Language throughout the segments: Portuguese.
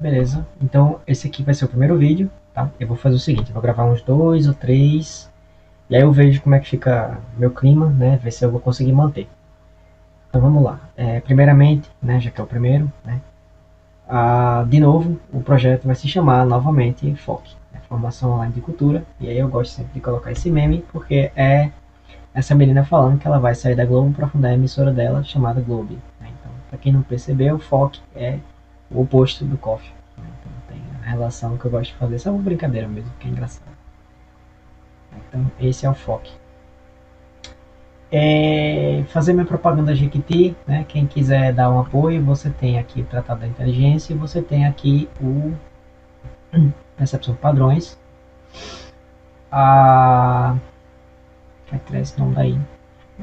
Beleza. Então, esse aqui vai ser o primeiro vídeo, tá? Eu vou fazer o seguinte, eu vou gravar uns 2 ou 3, e aí eu vejo como é que fica meu clima, né? Ver se eu vou conseguir manter. Então vamos lá. Primeiramente, né, já que é o primeiro, né? De novo, o projeto vai se chamar novamente FOC, né, Formação Online de Cultura. E aí eu gosto sempre de colocar esse meme, porque é essa menina falando que ela vai sair da Globo para fundar a emissora dela, chamada Globe. Né? Então, para quem não percebeu, o FOC é o oposto do COF. Né? Então tem a relação que eu gosto de fazer, só uma brincadeira mesmo, que é engraçado. Então esse é o FOC. Fazer minha propaganda Jequiti, né? Quem quiser dar um apoio, você tem aqui o Tratado da Inteligência e você tem aqui o Percepção de Padrões. Vai tirar esse nome daí.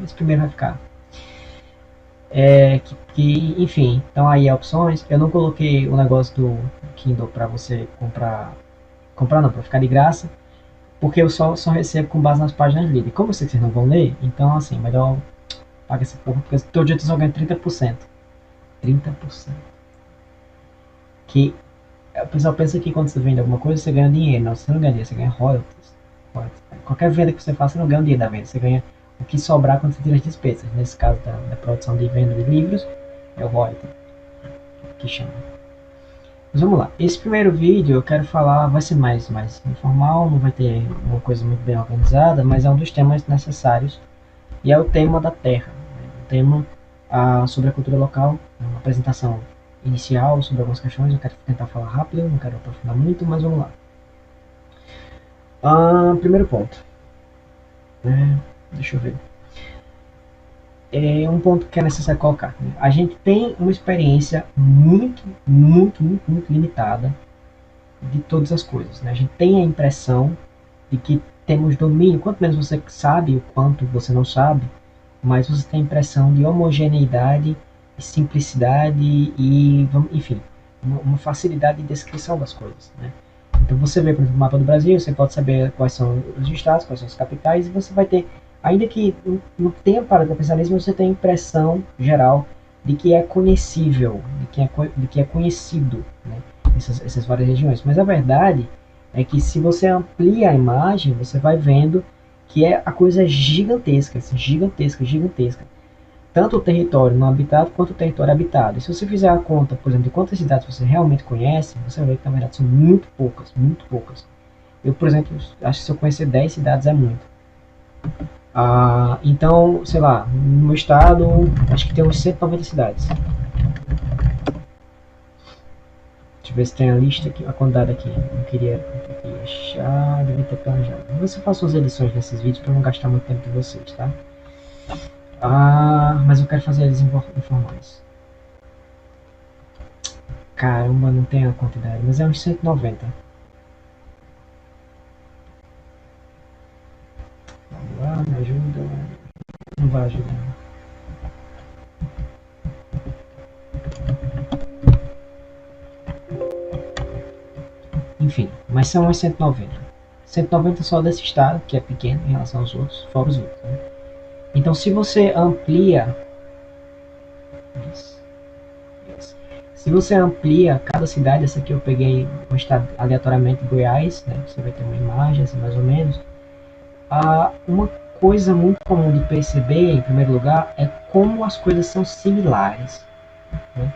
Esse primeiro vai ficar. Enfim, então aí opções. Eu não coloquei o negócio do Kindle para você comprar não, para ficar de graça, porque eu só recebo com base nas páginas lidas. Como eu sei que vocês não vão ler, então assim, melhor pagar essa porra, porque todo dia tu só ganha 30%. 30%. Que o pessoal pensa que quando você vende alguma coisa você ganha dinheiro. Não, você não ganha dinheiro, você ganha royalties. Qualquer venda que você faça, você não ganha dinheiro da venda, você ganha o que sobrar quando você tira as despesas. Nesse caso da produção de venda de livros, é o royalty que chama. Mas vamos lá. Esse primeiro vídeo eu quero falar, vai ser mais informal, não vai ter uma coisa muito bem organizada, mas é um dos temas necessários. E é o tema da Terra. O tema sobre a cultura local, uma apresentação inicial sobre algumas questões. Eu quero tentar falar rápido, não quero aprofundar muito, mas vamos lá. Primeiro ponto. Deixa eu ver. É um ponto que é necessário colocar. Né? A gente tem uma experiência muito limitada de todas as coisas. Né? A gente tem a impressão de que temos domínio. Quanto menos você sabe, o quanto você não sabe, mais você tem a impressão de homogeneidade, e simplicidade e, enfim, uma facilidade de descrição das coisas. Né? Então você vê, por exemplo, o mapa do Brasil, você pode saber quais são os estados, quais são as capitais, e você vai ter, ainda que não tenha parado para pensar nisso, você tem a impressão geral de que é conhecível, de que é conhecido, né? essas várias regiões. Mas a verdade é que se você amplia a imagem, você vai vendo que a coisa gigantesca, assim, gigantesca. Tanto o território não habitado quanto o território habitado. E se você fizer a conta, por exemplo, de quantas cidades você realmente conhece, você vai ver que na verdade são muito poucas. Eu, por exemplo, acho que se eu conhecer 10 cidades é muito. Então, sei lá, no meu estado, acho que tem uns 190 cidades. Deixa eu ver se tem a lista aqui, a quantidade aqui. Não queria achar, devia ter planejado. Vou ver se eu faço as edições desses vídeos para não gastar muito tempo de vocês, tá? Mas eu quero fazer eles informais. Caramba, não tem a quantidade, mas é uns 190. Vamos lá, me ajuda. Não vai ajudar. Enfim, mas são uns 190. 190 só desse estado, que é pequeno em relação aos outros, fora os outros. Né? Então, se você amplia. Se você amplia cada cidade, essa aqui eu peguei um estado aleatoriamente, Goiás, né? Você vai ter uma imagem, assim, mais ou menos. Uma coisa muito comum de perceber, em primeiro lugar, é como as coisas são similares. Né?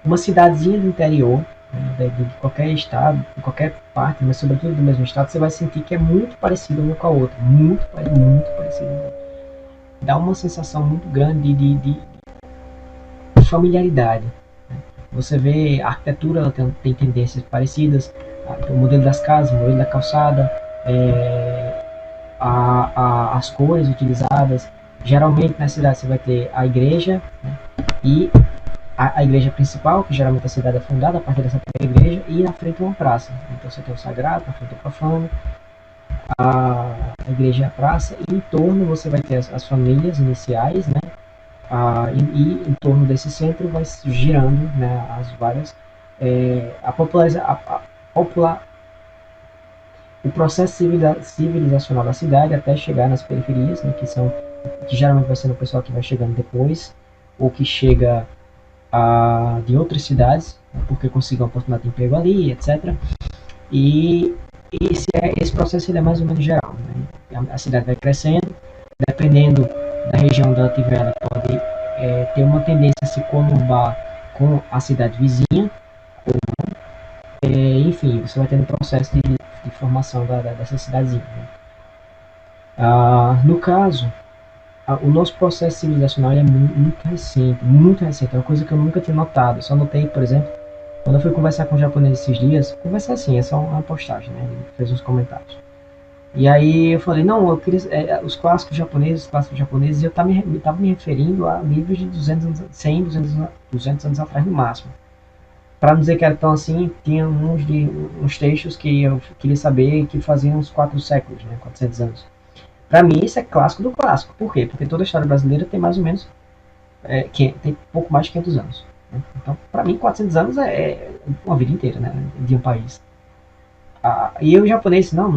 Uma cidadezinha do interior, né, de qualquer estado, de qualquer parte, mas sobretudo do mesmo estado, você vai sentir que é muito parecido uma com a outra. Muito parecido. Dá uma sensação muito grande de familiaridade. Né? Você vê a arquitetura, ela tem tendências parecidas, o modelo das casas, o modelo da calçada, as cores utilizadas. Geralmente na cidade você vai ter a igreja, né? E a igreja principal, que geralmente a cidade é fundada a partir dessa igreja, e na frente uma praça. Então você tem o sagrado, na frente o profano, a igreja e a praça, e em torno você vai ter as famílias iniciais, né? E em torno desse centro vai girando, né, as várias o processo civilizacional da cidade até chegar nas periferias, né, que geralmente vai ser o pessoal que vai chegando depois ou que chega de outras cidades, porque conseguiu uma oportunidade de emprego ali, etc. E esse processo ele é mais ou menos geral. Né? A cidade vai crescendo, dependendo da região onde ela estiver, ela pode ter uma tendência a se conurbar com a cidade vizinha, enfim, você vai tendo um processo de formação dessa cidadezinha. Né? No caso, o nosso processo civilizacional é muito recente, é uma coisa que eu nunca tinha notado. Eu só notei, por exemplo, quando eu fui conversar com o japonês esses dias, conversar assim, é só uma postagem, né? Ele fez uns comentários. E aí eu falei, não, eu queria os clássicos japoneses, e eu tava me referindo a livros de 200 anos, 100, 200 anos atrás no máximo. Para não dizer que era tão assim, tinha uns textos que eu queria saber que faziam uns 4 séculos, né, 400 anos. Para mim isso é clássico do clássico. Por quê? Porque toda a história brasileira tem mais ou menos, tem pouco mais de 500 anos. Né? Então, para mim, 400 anos é uma vida inteira, né, de um país. E o japonês, não,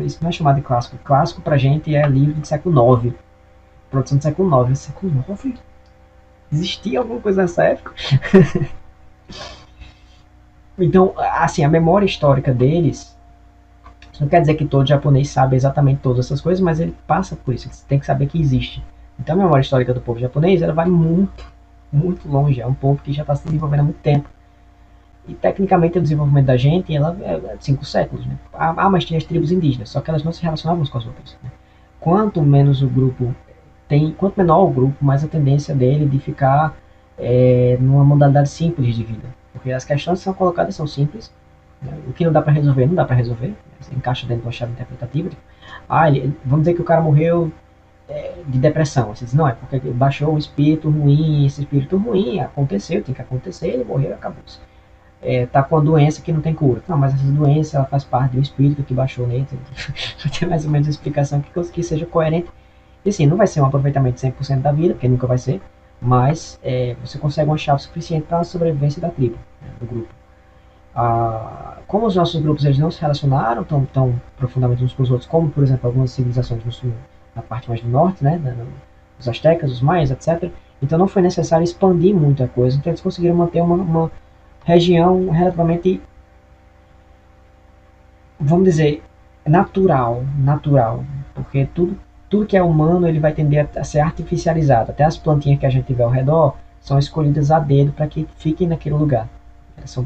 isso não é chamado de clássico. Clássico pra gente é livro do século IX, produção do século IX. Século IX? Existia alguma coisa nessa época? Então, assim, a memória histórica deles, não quer dizer que todo japonês sabe exatamente todas essas coisas, mas ele passa por isso, você tem que saber que existe. Então a memória histórica do povo japonês, ela vai muito longe, é um povo que já está se desenvolvendo há muito tempo. E tecnicamente o desenvolvimento da gente ela é 5 séculos. Né? Mas tinha as tribos indígenas, só que elas não se relacionavam umas com as outras. Né? Quanto menos o grupo quanto menor o grupo, mais a tendência dele de ficar numa modalidade simples de vida. Porque as questões que são colocadas são simples, né? O que não dá para resolver, não dá para resolver. Né? Você encaixa dentro de uma chave interpretativa. Tipo, vamos dizer que o cara morreu de depressão. Você diz, não, é porque baixou um espírito ruim, esse espírito ruim aconteceu, tem que acontecer, ele morreu e acabou-se. Tá com uma doença que não tem cura. Não, mas essa doença ela faz parte de um espírito que baixou nele. Tem mais ou menos uma explicação que seja coerente. E assim, não vai ser um aproveitamento 100% da vida, porque nunca vai ser, mas você consegue uma chave suficiente para a sobrevivência da tribo, né, do grupo. Como os nossos grupos eles não se relacionaram tão profundamente uns com os outros, como por exemplo algumas civilizações muçulmanas na parte mais do norte, né, os astecas, os maias, etc. Então não foi necessário expandir muito a coisa, então eles conseguiram manter uma região relativamente, vamos dizer, natural, porque tudo que é humano ele vai tender a ser artificializado. Até as plantinhas que a gente tiver ao redor são escolhidas a dedo para que fiquem naquele lugar.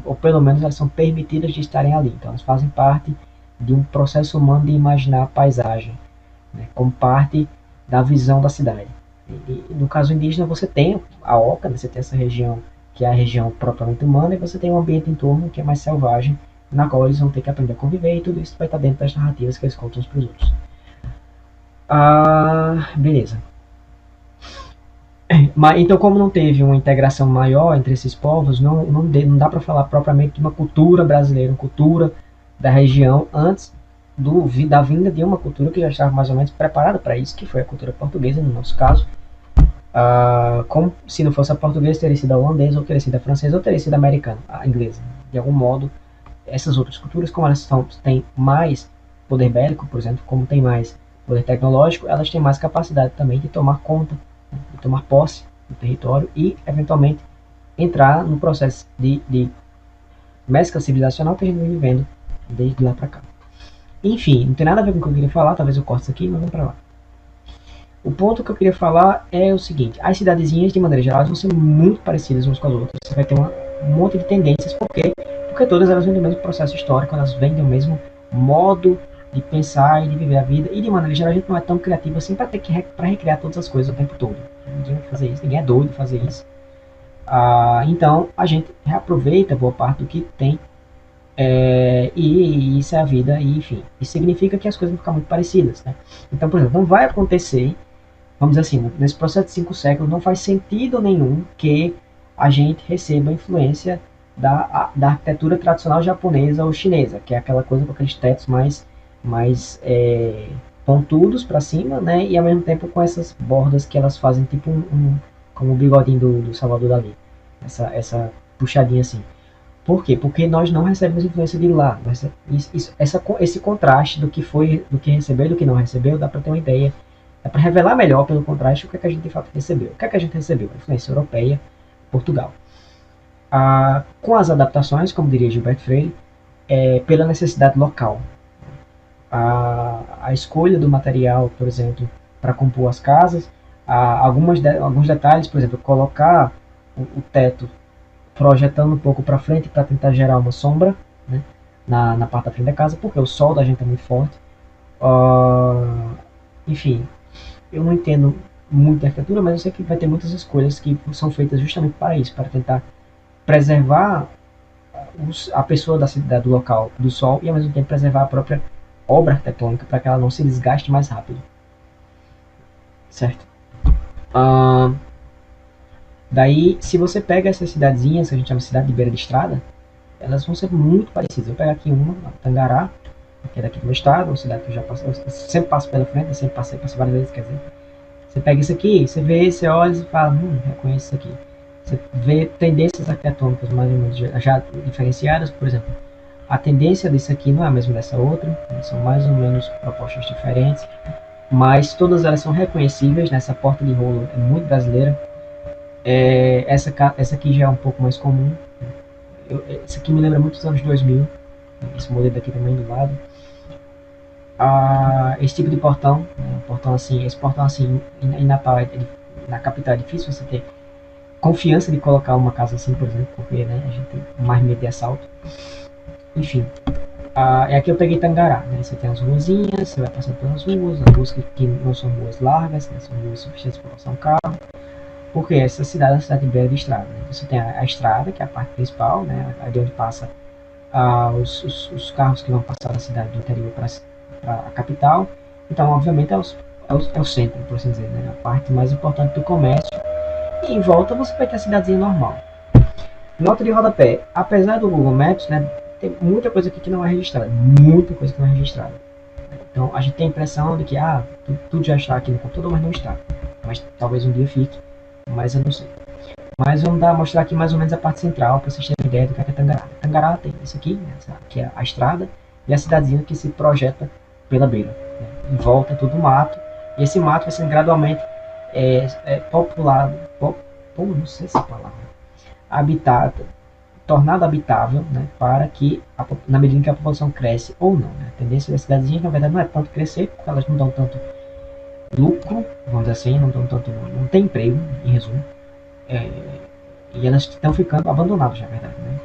Ou pelo menos elas são permitidas de estarem ali. Então elas fazem parte de um processo humano de imaginar a paisagem, né, como parte da visão da cidade. E no caso indígena você tem a oca, né, você tem essa região que é a região propriamente humana, e você tem um ambiente em torno que é mais selvagem, na qual eles vão ter que aprender a conviver, e tudo isso vai estar dentro das narrativas que eles contam uns para os outros. Beleza. Então, como não teve uma integração maior entre esses povos, não dá para falar propriamente de uma cultura brasileira, uma cultura da região, antes da vinda de uma cultura que já estava mais ou menos preparada para isso, que foi a cultura portuguesa, no nosso caso. Como se não fosse a portuguesa, teria sido a holandesa, ou teria sido a francesa, ou teria sido a americana, a inglesa. De algum modo, essas outras culturas, como elas têm mais poder bélico, por exemplo, como tem mais poder tecnológico, elas têm mais capacidade também de tomar conta, de tomar posse do território e, eventualmente, entrar no processo de mescla civilizacional que a gente vem vivendo desde lá para cá. Enfim, não tem nada a ver com o que eu queria falar, talvez eu corte isso aqui, mas vamos para lá. O ponto que eu queria falar é o seguinte: as cidadezinhas, de maneira geral, vão ser muito parecidas umas com as outras. Você vai ter um monte de tendências, por quê? Porque todas elas vêm do mesmo processo histórico, elas vêm do mesmo modo de pensar e de viver a vida, e de maneira geral a gente não é tão criativo assim para recriar todas as coisas o tempo todo. Ninguém vai fazer isso, ninguém é doido de fazer isso. Então a gente reaproveita boa parte do que tem, e isso é a vida, e enfim. Isso significa que as coisas vão ficar muito parecidas. Né? Então, por exemplo, não vai acontecer, vamos dizer assim, nesse processo de 5 séculos, não faz sentido nenhum que a gente receba influência da arquitetura tradicional japonesa ou chinesa, que é aquela coisa com aqueles tetos mais pontudos para cima, né? E ao mesmo tempo com essas bordas que elas fazem tipo como o bigodinho do Salvador Dali, essa puxadinha assim. Por quê? Porque nós não recebemos influência de lá. Esse contraste do que recebeu e do que não recebeu, dá para ter uma ideia. Dá para revelar melhor pelo contraste o que é que a gente de fato recebeu. O que é que a gente recebeu? A influência europeia, Portugal. com as adaptações, como diria Gilberto Freire, pela necessidade local. A escolha do material, por exemplo, para compor as casas, alguns detalhes, por exemplo, colocar o teto projetando um pouco para frente para tentar gerar uma sombra, né, na parte da frente da casa, porque o sol da gente é muito forte. Enfim, eu não entendo muito arquitetura, mas eu sei que vai ter muitas escolhas que são feitas justamente para isso, para tentar preservar a pessoa da cidade, do local, do sol, e ao mesmo tempo preservar a própria obra arquitetônica para que ela não se desgaste mais rápido, certo? Ah, Daí, se você pega essas cidadezinhas, que a gente chama de cidade de beira de estrada, elas vão ser muito parecidas. Eu vou pegar aqui uma, Tangará, que é daqui do meu estado, uma cidade que eu já passei, eu sempre passo pela frente, eu sempre passei várias vezes, quer dizer. Você pega isso aqui, você vê, você olha e fala, reconheço isso aqui. Você vê tendências arquitetônicas mais ou menos já diferenciadas, por exemplo, a tendência disso aqui não é a mesma dessa outra, são mais ou menos propostas diferentes, mas todas elas são reconhecíveis, nessa porta de rolo é muito brasileira. Essa aqui já é um pouco mais comum. Essa aqui me lembra muito dos anos 2000. Esse modelo daqui também do lado. Esse tipo de portão, né, esse portão assim, em Natal, na capital é difícil você ter confiança de colocar uma casa assim, por exemplo, porque, né, a gente tem mais medo de assalto. Enfim, aqui eu peguei Tangará, né? Você tem as ruazinhas, você vai passando pelas ruas que não são ruas largas, né? São ruas suficientes para passar um carro. Porque essa cidade é uma cidade de beira de estrada. Né? Você tem a estrada, que é a parte principal, né? De onde passa os carros que vão passar da cidade do interior para a capital. Então, obviamente, é o centro, por assim dizer, né? A parte mais importante do comércio. E em volta você vai ter a cidadezinha normal. Nota de rodapé. Apesar do Google Maps, né, tem muita coisa aqui que não é registrada. Muita coisa que não é registrada. Então, a gente tem a impressão de que tudo já está aqui no computador, mas não está. Mas talvez um dia fique. Mas eu não sei. Mas vamos mostrar aqui mais ou menos a parte central para vocês terem ideia do que é Tangará. Tangará tem isso aqui, né, que é a estrada, e a cidadezinha que se projeta pela beira. Né? Em volta é tudo mato, e esse mato vai sendo gradualmente populado, não sei essa palavra, habitado, tornado habitável, né, para que, na medida que a população cresce ou não. Né? A tendência das cidadezinhas, na verdade, não é tanto crescer, porque elas não dão tanto lucro, vamos dizer assim, não tem emprego, em resumo, e elas estão ficando abandonadas, na verdade, né,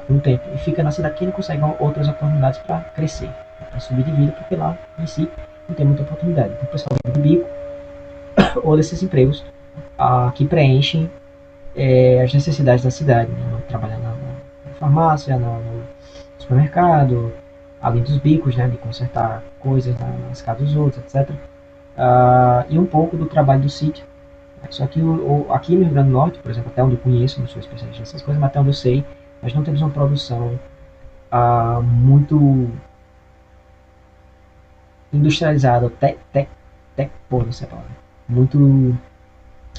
com o tempo, e fica na cidade que não conseguem outras oportunidades para crescer, para subir de vida, porque lá em si não tem muita oportunidade. Então o pessoal do bico ou desses empregos que preenchem as necessidades da cidade, né, trabalhando na farmácia, no supermercado, além dos bicos, né, de consertar coisas nas casas dos outros, etc. E um pouco do trabalho do sítio. Só que aqui no Rio Grande do Norte, por exemplo, até onde eu conheço, não sou especialista nessas coisas, mas até onde eu sei, nós não temos uma produção muito industrializada, não sei a palavra, muito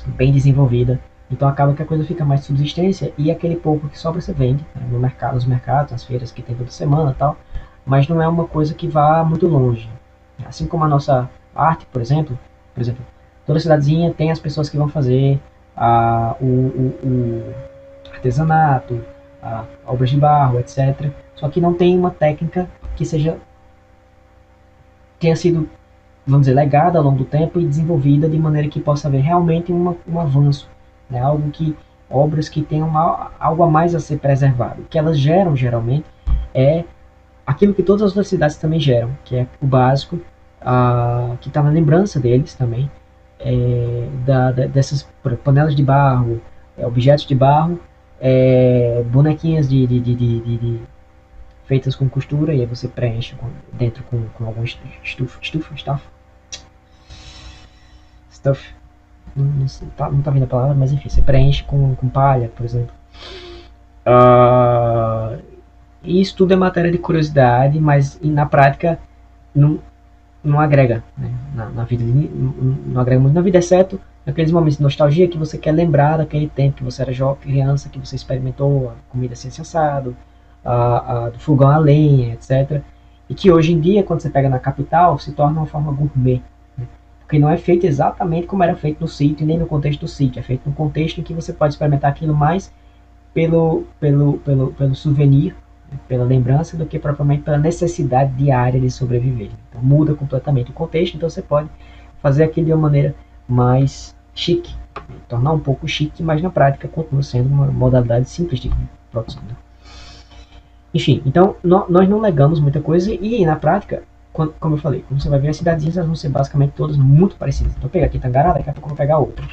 bem desenvolvida. Então acaba que a coisa fica mais de subsistência e aquele pouco que sobra você vende, né, no mercado, nos mercados, nas feiras que tem toda semana e tal, mas não é uma coisa que vá muito longe. Assim como a nossa arte, por exemplo, toda cidadezinha tem as pessoas que vão fazer o artesanato, obras de barro, etc. Só que não tem uma técnica que tenha sido, vamos dizer, legada ao longo do tempo e desenvolvida de maneira que possa haver realmente um avanço, né? Obras que tenham algo a mais a ser preservado. O que elas geram, geralmente, é aquilo que todas as outras cidades também geram, que é o básico, que está na lembrança deles também, dessas panelas de barro, objetos de barro, bonequinhas feitas com costura, e aí você preenche dentro com algum stuff. Não tá vindo a palavra, mas enfim, você preenche com palha, por exemplo. E isso tudo é matéria de curiosidade, mas na prática não agrega, né, na vida, não agrega muito na vida, exceto naqueles momentos de nostalgia que você quer lembrar daquele tempo que você era jovem, criança, que você experimentou a comida assim assado, do fogão a lenha, etc. E que hoje em dia, quando você pega na capital, se torna uma forma gourmet, né? Porque não é feito exatamente como era feito no sítio, nem no contexto do sítio, é feito no contexto em que você pode experimentar aquilo mais pelo souvenir, pela lembrança, do que propriamente pela necessidade diária de sobreviver. Então muda completamente o contexto, então você pode fazer aquilo de uma maneira mais chique, tornar um pouco chique, mas na prática continua sendo uma modalidade simples de produção. Né? Enfim, então nós não negamos muita coisa e na prática, como eu falei, quando você vai ver as cidadezinhas, elas vão ser basicamente todas muito parecidas. Então pegar aqui Tangará, daqui a pouco eu vou pegar outra.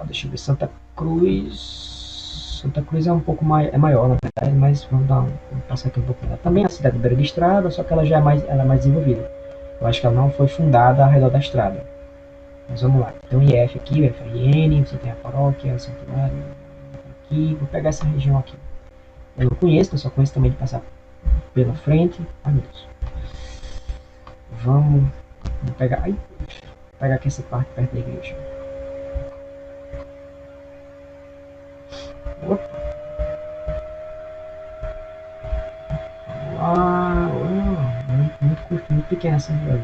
Deixa eu ver, Santa Cruz. Santa Cruz é um pouco maior, na verdade, mas vamos passar aqui um pouco. Também é a cidade de beira de estrada, só que ela já é mais desenvolvida. Eu acho que ela não foi fundada ao redor da estrada. Mas vamos lá. Então IF aqui, o FRN, você tem a paróquia, o santuário aqui. Vou pegar essa região aqui. Eu não conheço, eu só conheço também de passar pela frente. Ai meu Deus. Vamos pegar. Ai, pegar aqui essa parte perto da igreja. Opa. Muito curto, muito pequena essa rua.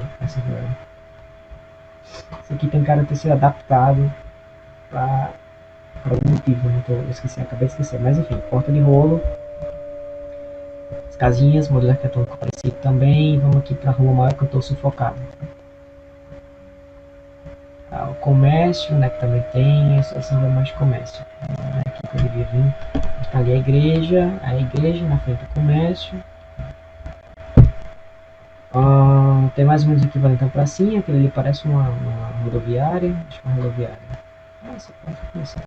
Isso aqui tem cara de ter sido adaptado para algum motivo, né? Eu esqueci, acabei de esquecer. Mas enfim, porta de rolo. As casinhas, modelo arquitetônico parecido também. Vamos aqui para a rua maior que eu estou sufocado. O comércio, né, que também tem, essa rua mais de comércio. Aqui que eu devia vir. Está ali a igreja, na frente do comércio. Tem mais ou menos o equivalente a pracinha, aquele ali parece uma rodoviária. Acho que é uma rodoviária. Nossa, pode começar.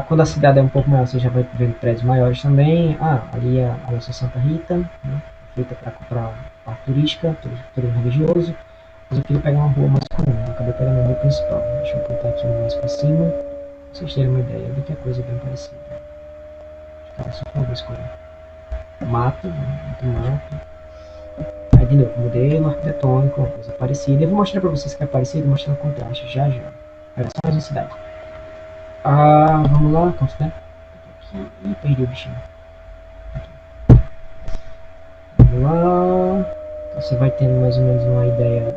Quando a cidade é um pouco maior, você já vai ver prédios maiores também. Ali é a nossa Santa Rita, né, feita para turística, turismo religioso. Mas eu queria pegar uma rua mais comum, eu acabei pegando a rua principal. Deixa eu botar aqui mais para cima, pra vocês terem uma ideia de que a coisa é bem parecida. Acho que só uma vez escolher. Mato, muito mato. Aí de novo, modelo arquitetônico, uma coisa parecida. Eu vou mostrar para vocês que é parecido, mostrando o contraste já. Olha só mais uma cidade. Vamos lá, quanto tempo? Aqui. Ih, perdi o bichinho. Vamos lá. Você vai tendo mais ou menos uma ideia.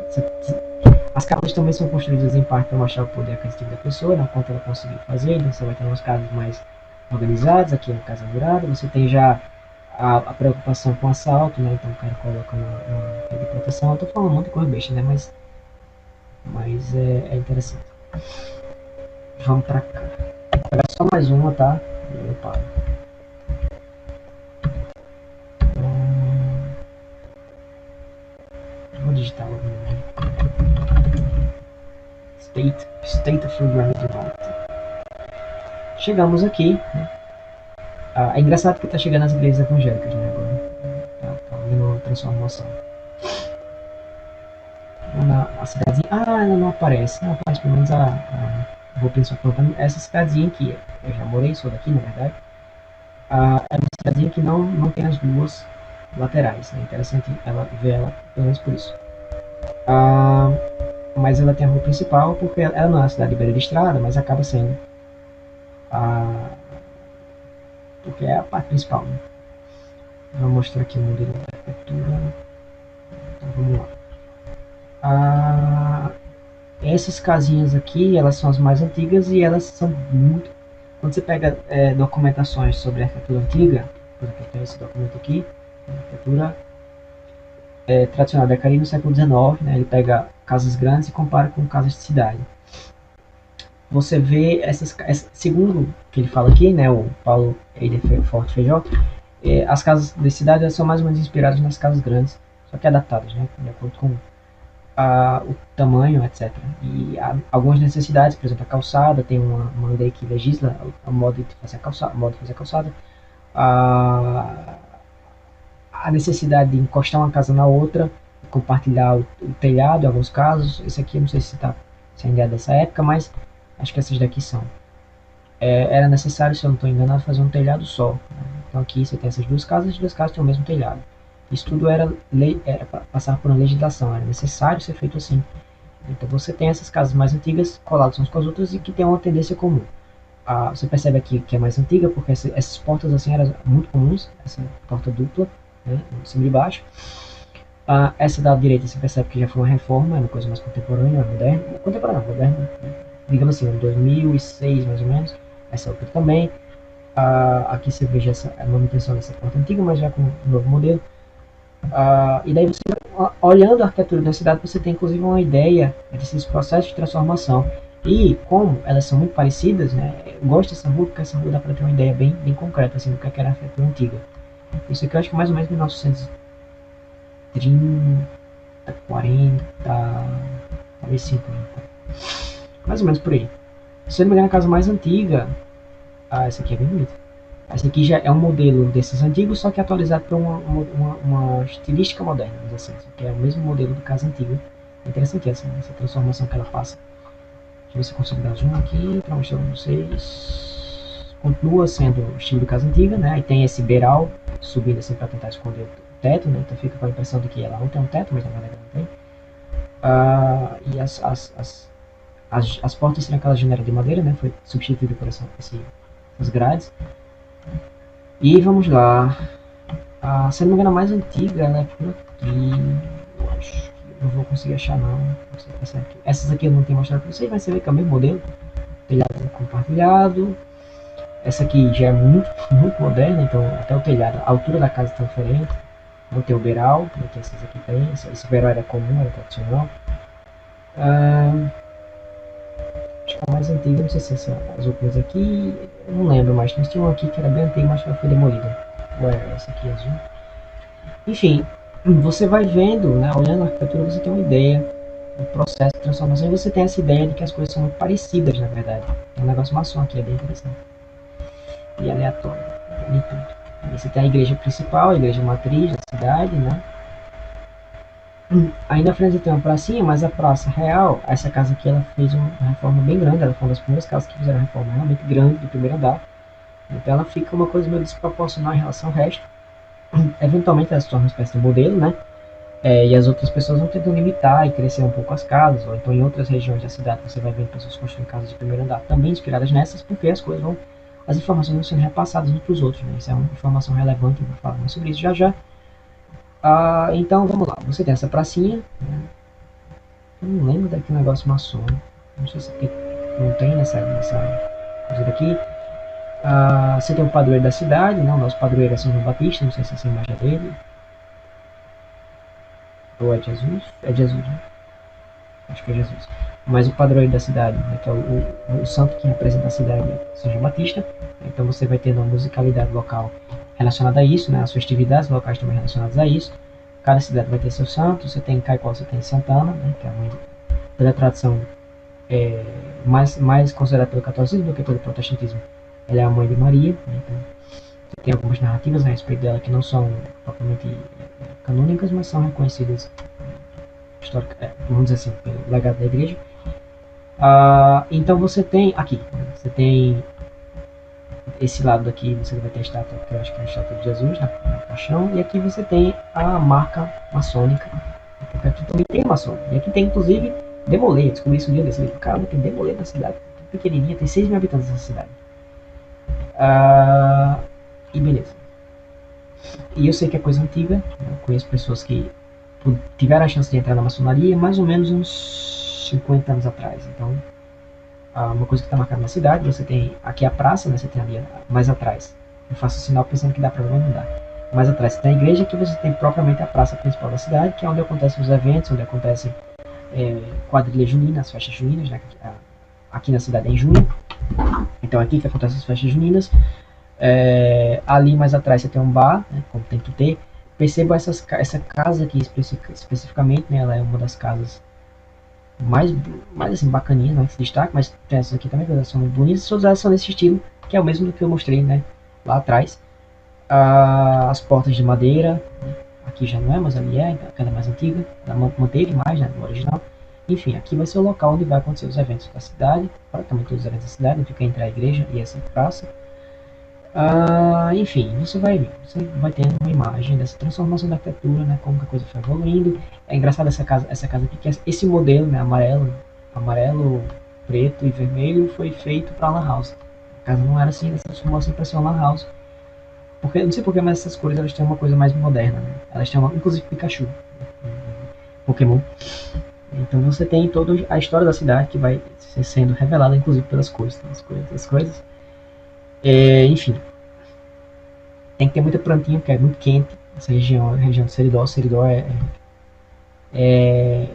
As casas também são construídas em parte para mostrar o poder aquisitivo da pessoa, na quanto ela conseguiu fazer. Então você vai ter umas casas mais organizadas. Aqui é a casa murada. Você tem já a preocupação com assalto, né? Então o cara coloca uma rede de proteção. Eu estou falando um monte de coisa besta, né? Mas é interessante. Vamos pra cá. Vou pegar só mais uma, tá? E eu paro. Vou digitar logo meu nome. State of Rio Chegamos aqui, né? É engraçado que tá chegando as igrejas evangélicas, né? Agora tá havendo uma transformação. A cidadezinha. Ela não aparece. Não aparece, pelo menos vou pensar colocando essa cidadezinha aqui. Eu já morei, sou daqui, na verdade. É uma cidadezinha que não tem as duas laterais. É interessante ver ela, pelo menos por isso. Mas ela tem a rua principal, porque ela não é uma cidade de beira de estrada, mas acaba sendo porque é a parte principal, né? Vou mostrar aqui o modelo da arquitetura. Então vamos lá. Essas casinhas aqui, elas são as mais antigas e elas são muito... Quando você pega documentações sobre a arquitetura antiga, por exemplo, eu tenho esse documento aqui, arquitetura tradicional da Caribe no século XIX, né? Ele pega casas grandes e compara com casas de cidade. Você vê segundo o que ele fala aqui, né, o Paulo Forte Feijó, as casas de cidade elas são mais ou menos inspiradas nas casas grandes, só que adaptadas, né, de acordo com o tamanho, etc. E há algumas necessidades, por exemplo, a calçada, tem uma lei que legisla a modo de fazer a calçada, a necessidade de encostar uma casa na outra, compartilhar o telhado em alguns casos. Esse aqui eu não sei se ainda é dessa época, mas acho que essas daqui são. Era necessário, se eu não estou enganado, fazer um telhado só. Então aqui você tem essas duas casas têm o mesmo telhado. Isso tudo era para passar por uma legislação, era necessário ser feito assim. Então você tem essas casas mais antigas coladas umas com as outras e que tem uma tendência comum. Você percebe aqui que é mais antiga porque essas portas assim eram muito comuns, essa porta dupla, né, de cima e de baixo. Essa da direita você percebe que já foi uma reforma, é uma coisa mais contemporânea, moderna, moderna, digamos assim, em 2006 mais ou menos. essa altura também. Aqui você veja a manutenção dessa porta antiga, mas já com um novo modelo. E daí você, olhando a arquitetura da cidade, você tem inclusive uma ideia desses processos de transformação. E como elas são muito parecidas, né, eu gosto dessa rua porque essa rua dá para ter uma ideia bem concreta assim, do que era a arquitetura antiga. Isso aqui eu acho que mais ou menos 1930, 40, talvez 50. Mais ou menos por aí. Se eu não me engano, a casa mais antiga. Essa aqui é bem bonita. Essa aqui já é um modelo desses antigos, só que atualizado para uma estilística moderna, vamos dizer assim. Isso aqui é o mesmo modelo do casa antiga. É interessante essa transformação que ela passa. Deixa eu ver se eu consigo dar zoom aqui para mostrar para vocês. Continua sendo o estilo do casa antiga, né? Aí tem esse beiral subindo assim para tentar esconder o teto, né? Então fica com a impressão de que ela não tem um teto, mas na verdade não tem. E as portas têm aquela janela de madeira, né? Foi substituído por essas grades. E vamos lá. Se não me engano, a mais antiga ela é por aqui. Eu acho que não vou conseguir achar, não. Essas aqui eu não tenho mostrado para vocês, mas você vê que é o mesmo modelo. Telhado compartilhado. Essa aqui já é muito moderna, então até o telhado, a altura da casa está diferente. Não tem o beiral, que essas aqui tem. Esse beiral era comum, era tradicional. Acho que a mais antiga, não sei se as outras aqui, eu não lembro mais, mas tinha uma aqui que era bem antiga, mas foi demolida. Essa aqui é azul. Enfim, você vai vendo, né, olhando a arquitetura, você tem uma ideia do processo de transformação e você tem essa ideia de que as coisas são muito parecidas, na verdade. É um negócio maçom aqui, é bem interessante. E aleatório, de tudo. Aí você tem a igreja principal, a igreja matriz da cidade, né? Aí na frente tem uma pracinha, mas a praça real, essa casa aqui ela fez uma reforma bem grande, ela foi uma das primeiras casas que fizeram uma reforma realmente grande do primeiro andar. Então ela fica uma coisa meio desproporcional em relação ao resto. Eventualmente ela se torna uma espécie de modelo, né? E as outras pessoas vão tentando limitar e crescer um pouco as casas, ou então em outras regiões da cidade você vai ver pessoas construindo casas de primeiro andar também inspiradas nessas, porque as informações vão sendo repassadas uns para os outros, né? Isso é uma informação relevante, eu vou falar mais sobre isso já já. Então vamos lá, você tem essa pracinha, né? Eu não lembro daquele negócio maçom, não sei se porque não tem nessa coisa daqui. Você tem o padroeiro da cidade, né? O nosso padroeiro é São João Batista, não sei se essa imagem é dele. Ou é Jesus? É Jesus, né? Acho que é Jesus. Mas o padroeiro da cidade, né, que é o santo que representa a cidade, é São João Batista. Então você vai ter uma musicalidade local relacionada a isso, né? As festividades locais também relacionadas a isso. Cada cidade vai ter seu santo. Você tem em Caicó, você tem Santana, né, que é a mãe, pela tradição mais considerada pelo catolicismo do que pelo protestantismo. Ela é a mãe de Maria, né? Então você tem algumas narrativas a respeito dela que não são propriamente canônicas, mas são reconhecidas vamos dizer assim, pelo legado da igreja. Então você tem aqui, você tem esse lado daqui, você vai ter a estátua, que eu acho que é a estátua de Jesus na paixão, e aqui você tem a marca maçônica, porque aqui também tem maçom, e aqui tem inclusive Demolê, eu descobri isso um dia desse livro, cara, tem Demolê na cidade, pequenininha, tem 6 mil habitantes nessa cidade. E beleza. E eu sei que é coisa antiga, eu conheço pessoas que tiveram a chance de entrar na maçonaria mais ou menos uns 50 anos atrás. Então, uma coisa que está marcada na cidade, você tem aqui a praça, né, você tem ali mais atrás. Eu faço o sinal pensando que dá para ver, não dá. Mais atrás você tem a igreja, que você tem propriamente a praça principal da cidade, que é onde acontecem os eventos, onde acontecem quadrilhas juninas, as festas juninas, né, aqui na cidade é em junho. Então aqui que acontecem as festas juninas. Ali mais atrás você tem um bar, né, como tem que ter. Perceba essa casa aqui especificamente, né, ela é uma das casas mais assim, bacaninhas, né, que se destaca, mas tem essas aqui também, que elas são muito bonitas, todas elas são desse estilo, que é o mesmo do que eu mostrei, né, lá atrás. As portas de madeira, né, aqui já não é, mas ali aquela é mais antiga, ela manteve mais, né, no original. Enfim, aqui vai ser o local onde vai acontecer os eventos da cidade, praticamente todos os eventos da cidade, fica entre a igreja e essa praça. Enfim, você vai tendo uma imagem dessa transformação da arquitetura, né, como que a coisa foi evoluindo. É engraçado essa casa aqui, que esse modelo, né, amarelo, preto e vermelho, foi feito para Lan House. A casa não era assim, ela se transformou assim para ser uma Lan House. Porque, não sei porquê, mas essas cores elas têm uma coisa mais moderna, né? Elas têm inclusive Pikachu, Pokémon. Então você tem toda a história da cidade que vai sendo revelada, inclusive pelas cores, né? As coisas. Enfim, tem que ter muita plantinha, porque é muito quente. Essa região, a região do Seridó. O Seridó é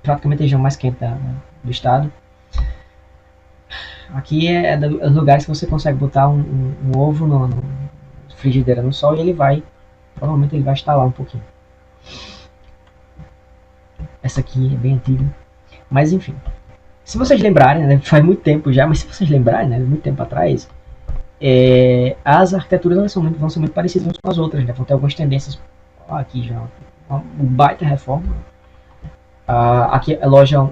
praticamente a região mais quente do estado. Aqui é dos lugares que você consegue botar um ovo no frigideira no sol e ele vai, provavelmente ele vai estalar um pouquinho. Essa aqui é bem antiga, mas enfim. Se vocês lembrarem, né, faz muito tempo já, mas se vocês lembrarem, né, muito tempo atrás, as arquiteturas elas vão ser muito parecidas umas com as outras, né? Vão ter algumas tendências. Aqui já uma baita reforma. Aqui a loja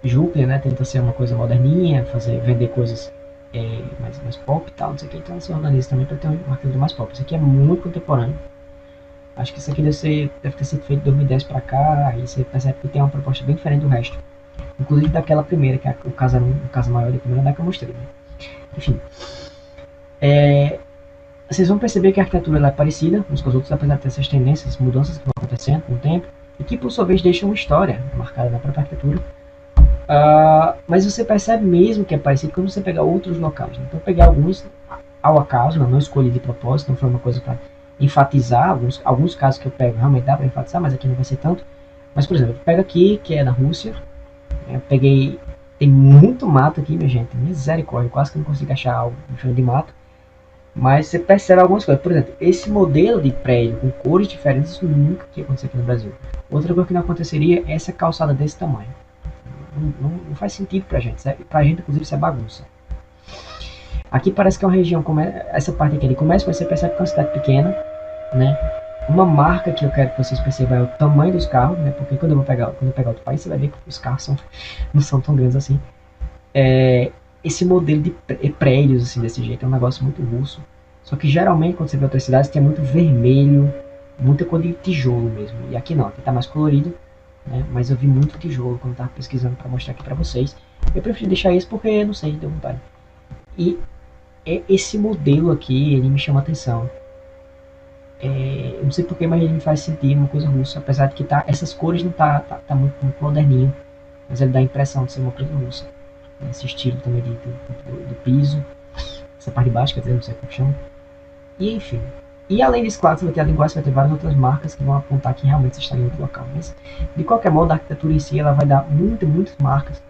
Júpiter, né, tenta ser uma coisa moderninha, vender coisas mais pop e tal, não sei o que, então ela se organiza também para ter uma arquitetura mais pop. Isso aqui é muito contemporâneo. Acho que isso aqui deve ter sido feito de 2010 para cá, e você percebe que tem uma proposta bem diferente do resto. Inclusive daquela primeira, que é o casa maior da primeira que eu mostrei. Né? Enfim. Vocês vão perceber que a arquitetura ela é parecida uns com os outros, apesar de ter essas tendências, mudanças que vão acontecendo com o tempo, e que por sua vez deixam uma história marcada na própria arquitetura. Mas você percebe mesmo que é parecido quando você pegar outros locais. Né? Então eu peguei alguns ao acaso, não escolhi de propósito, não foi uma coisa para enfatizar. Alguns casos que eu pego realmente dá para enfatizar, mas aqui não vai ser tanto. Mas por exemplo, eu pego aqui, que é na Rússia, eu peguei. Tem muito mato aqui, minha gente, misericórdia, quase que não consigo achar algo diferente de mato. Mas você percebe algumas coisas. Por exemplo, esse modelo de prédio com cores diferentes, isso nunca ia acontecer aqui no Brasil. Outra coisa que não aconteceria é essa calçada desse tamanho. Não faz sentido pra gente. Pra gente, inclusive, isso é bagunça. Aqui parece que é uma região, essa parte aqui de comércio, você percebe que é uma cidade pequena, né? Uma marca que eu quero que vocês percebam é o tamanho dos carros, né? Porque quando eu pegar outro país, você vai ver que os carros não são tão grandes assim. Esse modelo de prédios assim desse jeito é um negócio muito russo. Só que geralmente quando você vê outras cidades tem muito vermelho, muita cor de tijolo mesmo. E aqui não, aqui tá mais colorido, né? Mas eu vi muito tijolo quando eu tava pesquisando para mostrar aqui para vocês. Eu preferi deixar isso porque não sei, deu vontade. E esse modelo aqui, ele me chama a atenção. Eu não sei porquê, mas ele me faz sentir uma coisa russa, apesar de que essas cores não tá muito moderninho, mas ele dá a impressão de ser uma coisa russa. Esse estilo também do piso, essa parte de baixo, quer dizer, não sei como chama. E enfim. E além disso, claro, você vai ter a linguagem, você vai ter várias outras marcas que vão apontar que realmente você está em outro local. Mas, de qualquer modo, a arquitetura em si ela vai dar muitas marcas.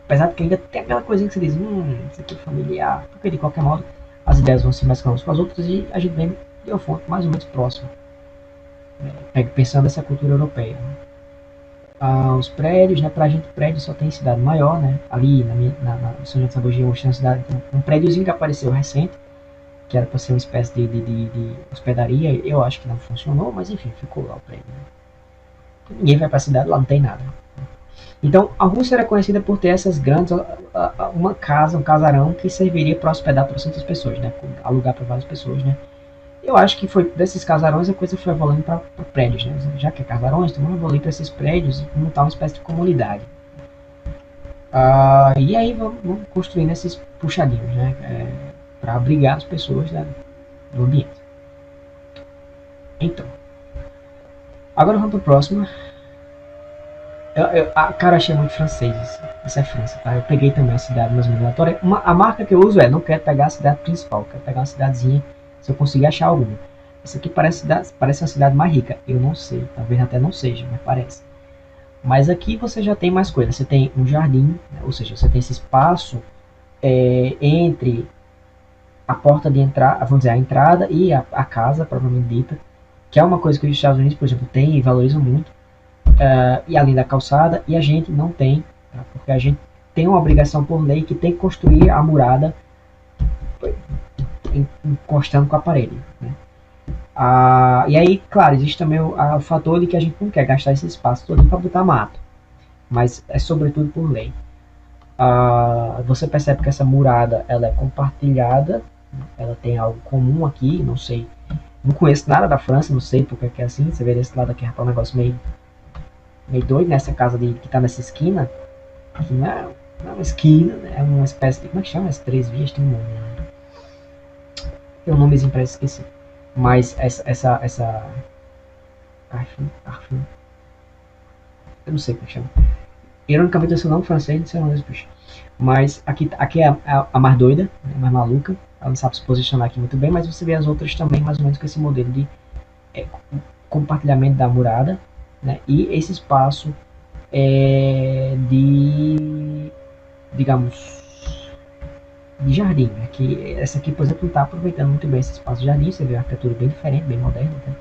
Apesar de que ainda tem aquela coisinha que você diz, isso aqui é familiar. Porque, de qualquer modo, as ideias vão se mesclando umas com as outras e a gente vem de uma fonte mais ou menos próxima. Pensando nessa cultura europeia. Os prédios, né? Pra gente, prédio só tem cidade maior, né? Ali na São João de Sabogia, eu mostrei uma cidade, um prédiozinho que apareceu recente, que era para ser uma espécie de hospedaria. Eu acho que não funcionou, mas enfim, ficou lá o prédio. Né? Ninguém vai para a cidade, lá não tem nada. Então, a Rússia era conhecida por ter essas grandes, uma casa, um casarão que serviria para hospedar 300 pessoas, né? Alugar para várias pessoas, né? Eu acho que foi desses casarões a coisa foi evoluindo para prédios, né? Já que é casarões, então vamos evoluir para esses prédios e montar uma espécie de comunidade. E aí vamos construindo esses puxadinhos, né? Para abrigar as pessoas, né, do ambiente. Então, agora vamos para o próximo. Cara, achei muito francês isso. Isso é França, tá? Eu peguei também a cidade mais aleatória. A marca que eu uso não quero pegar a cidade principal, quero pegar uma cidadezinha, se eu conseguir achar alguma. Isso aqui parece uma cidade mais rica. Eu não sei, talvez até não seja, mas parece. Mas aqui você já tem mais coisas. Você tem um jardim, né? Ou seja, você tem esse espaço entre a porta de entrada, vamos dizer, a entrada e a casa, propriamente dita, que é uma coisa que os Estados Unidos, por exemplo, tem e valorizam muito. E além da calçada, e a gente não tem, tá? Porque a gente tem uma obrigação por lei que tem que construir a murada encostando com a parede, né? E aí, claro, existe também o fator de que a gente não quer gastar esse espaço todo para botar mato, mas é sobretudo por lei. Você percebe que essa murada ela é compartilhada, ela tem algo comum aqui, não sei, não conheço nada da França, não sei porque é assim. Você vê desse lado aqui, rapaz, um negócio meio doido, nessa casa que tá nessa esquina, que não é uma esquina, né? É uma espécie de, como é que chama? As 3 vias tem um nome, né? Tem um nomezinho para esquecer, mas essa eu não sei como chama. Ironicamente eu sou não francês, não sei o nome desse bicho. Mas aqui é a mais doida, a mais maluca. ela não sabe se posicionar aqui muito bem, mas você vê as outras também mais ou menos com esse modelo de é, compartilhamento da murada, né? E esse espaço de, digamos, de jardim, né? Que essa aqui, por exemplo, não está aproveitando muito bem esse espaço de jardim, você vê uma arquitetura bem diferente, bem moderna, né?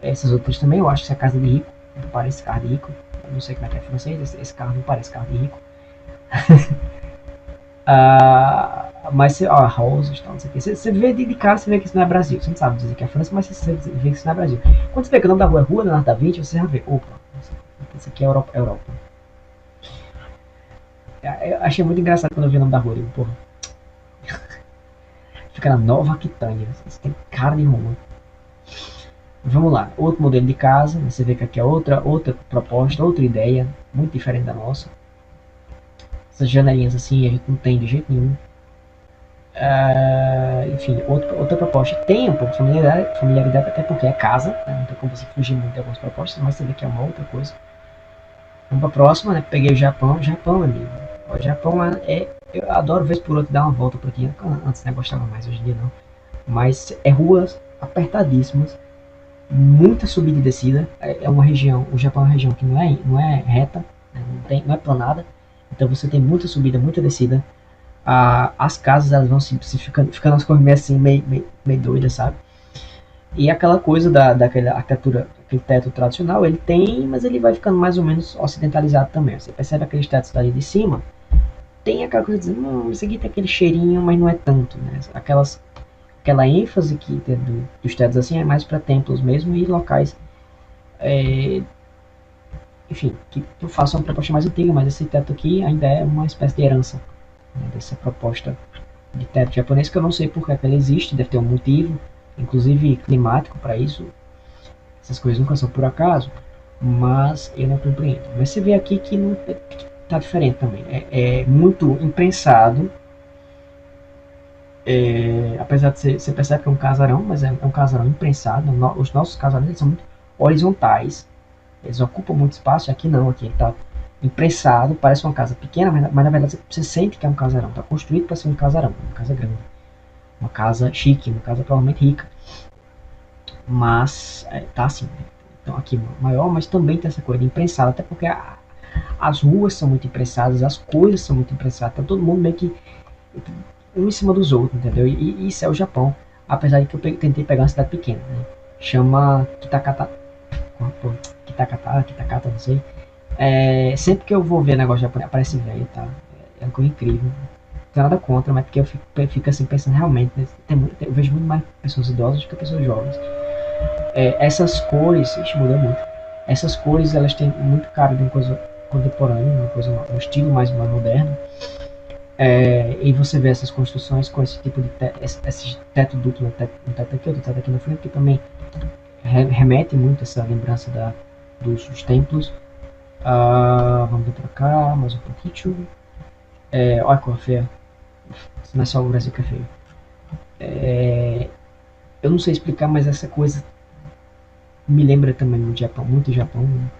Essas outras também, eu acho que essa casa de rico, não parece carro de rico, eu não sei como é que é francês, esse carro não parece carro de rico. Mas ó, rosas, tal, não sei o que. Você vê de cara, você vê que isso não é Brasil. Você não sabe dizer que é França, mas você vê que isso não é Brasil. Quando você vê que o nome da rua é Rua Leonardo da Vinci, você já vê, opa, isso aqui é Europa. Europa. Eu achei muito engraçado quando eu vi o nome da rua. Eu digo, porra, fica na Nova Aquitânia. Isso tem cara de Roma. Vamos lá, outro modelo de casa. Você vê que aqui é outra proposta, outra ideia, muito diferente da nossa. Essas janelinhas assim a gente não tem de jeito nenhum. Enfim, outra proposta. Tem um pouco de familiaridade, até porque é casa, né? Não tem como você fugir muito de algumas propostas, mas você vê que é uma outra coisa. Vamos para a próxima, né? Peguei o Japão. Japão, amigo. O Japão eu adoro vez por outra dar uma volta por aqui. Antes né, gostava mais, hoje em dia não. Mas é ruas apertadíssimas, muita subida e descida. É uma região, o Japão é uma região que não é reta, né? Não é planada. Então você tem muita subida, muita descida. As casas elas vão se ficando as cores meio assim, meio doidas, sabe? E aquela coisa daquela arquitetura, aquele teto tradicional, ele tem, mas ele vai ficando mais ou menos ocidentalizado também. Você percebe aqueles tetos dali de cima, tem aquela coisa de dizer, não, isso aqui tem aquele cheirinho, mas não é tanto, né? Aquela ênfase que tem dos tetos assim é mais para templos mesmo e locais, é, enfim, que façam uma proposta mais antiga, mas esse teto aqui ainda é uma espécie de herança, né, dessa proposta de teto japonês, que eu não sei por que ele existe, deve ter um motivo, inclusive climático para isso. Essas coisas nunca são por acaso, mas eu não compreendo. Mas você vê aqui que não tá diferente também. É muito imprensado, apesar de você percebe que é um casarão, mas é um casarão imprensado. Os nossos casarões são muito horizontais, eles ocupam muito espaço. Aqui não, aqui ele tá imprensado, parece uma casa pequena, mas na verdade você sente que é um casarão. Está construído para ser um casarão, uma casa grande, uma casa chique, uma casa provavelmente rica, mas tá assim, né? Então aqui maior, mas também tem essa coisa de imprensado, até porque as ruas são muito imprensadas, as coisas são muito imprensadas, tá todo mundo meio que um em cima dos outros, entendeu? E isso é o Japão, apesar de que eu tentei pegar uma cidade pequena, né? Chama Kitakata, não sei. Sempre que eu vou ver negócio japonês, aparece velho, tá? É uma coisa incrível. Não tenho nada contra, mas porque eu fico assim pensando realmente, né? Eu vejo muito mais pessoas idosas do que pessoas jovens. Essas cores, ixi, mudou muito. Essas cores, elas têm muito cara de uma coisa contemporânea, um estilo mais moderno. E você vê essas construções com esse tipo de esse teto duplo, um teto aqui, outro teto aqui na frente, que também remete muito a essa lembrança dos templos. Vamos vir pra cá, mais um pouquinho. Olha que feia. Não é só o Brasil que é feio. Eu não sei explicar, mas essa coisa me lembra também muito Japão, né?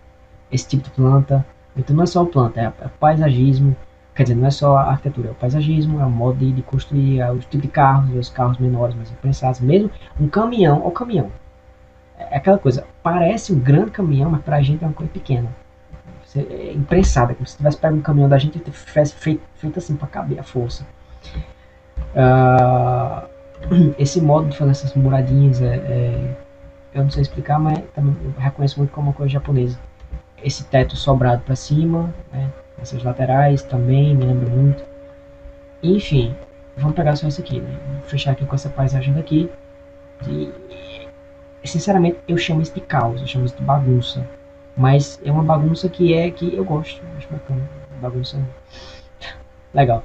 Esse tipo de planta. Então não é só a planta, é paisagismo. Quer dizer, não é só a arquitetura, é o paisagismo, é o modo de construir, é o tipo de carros, os carros menores, mais impensados. Mesmo um caminhão, olha o caminhão. É aquela coisa, parece um grande caminhão, mas pra gente é uma coisa pequena. É imprensado, é como se tivesse pego um caminhão da gente e tivesse feito assim para caber a força. Esse modo de fazer essas muradinhas eu não sei explicar, mas também eu reconheço muito como uma coisa japonesa. Esse teto sobrado para cima, né? Essas laterais também me lembram muito. Enfim, vamos pegar só isso aqui, né? Vou fechar aqui com essa paisagem daqui. E, sinceramente, eu chamo isso de caos, eu chamo isso de bagunça. Mas é uma bagunça que eu gosto, acho bacana. Bagunça legal.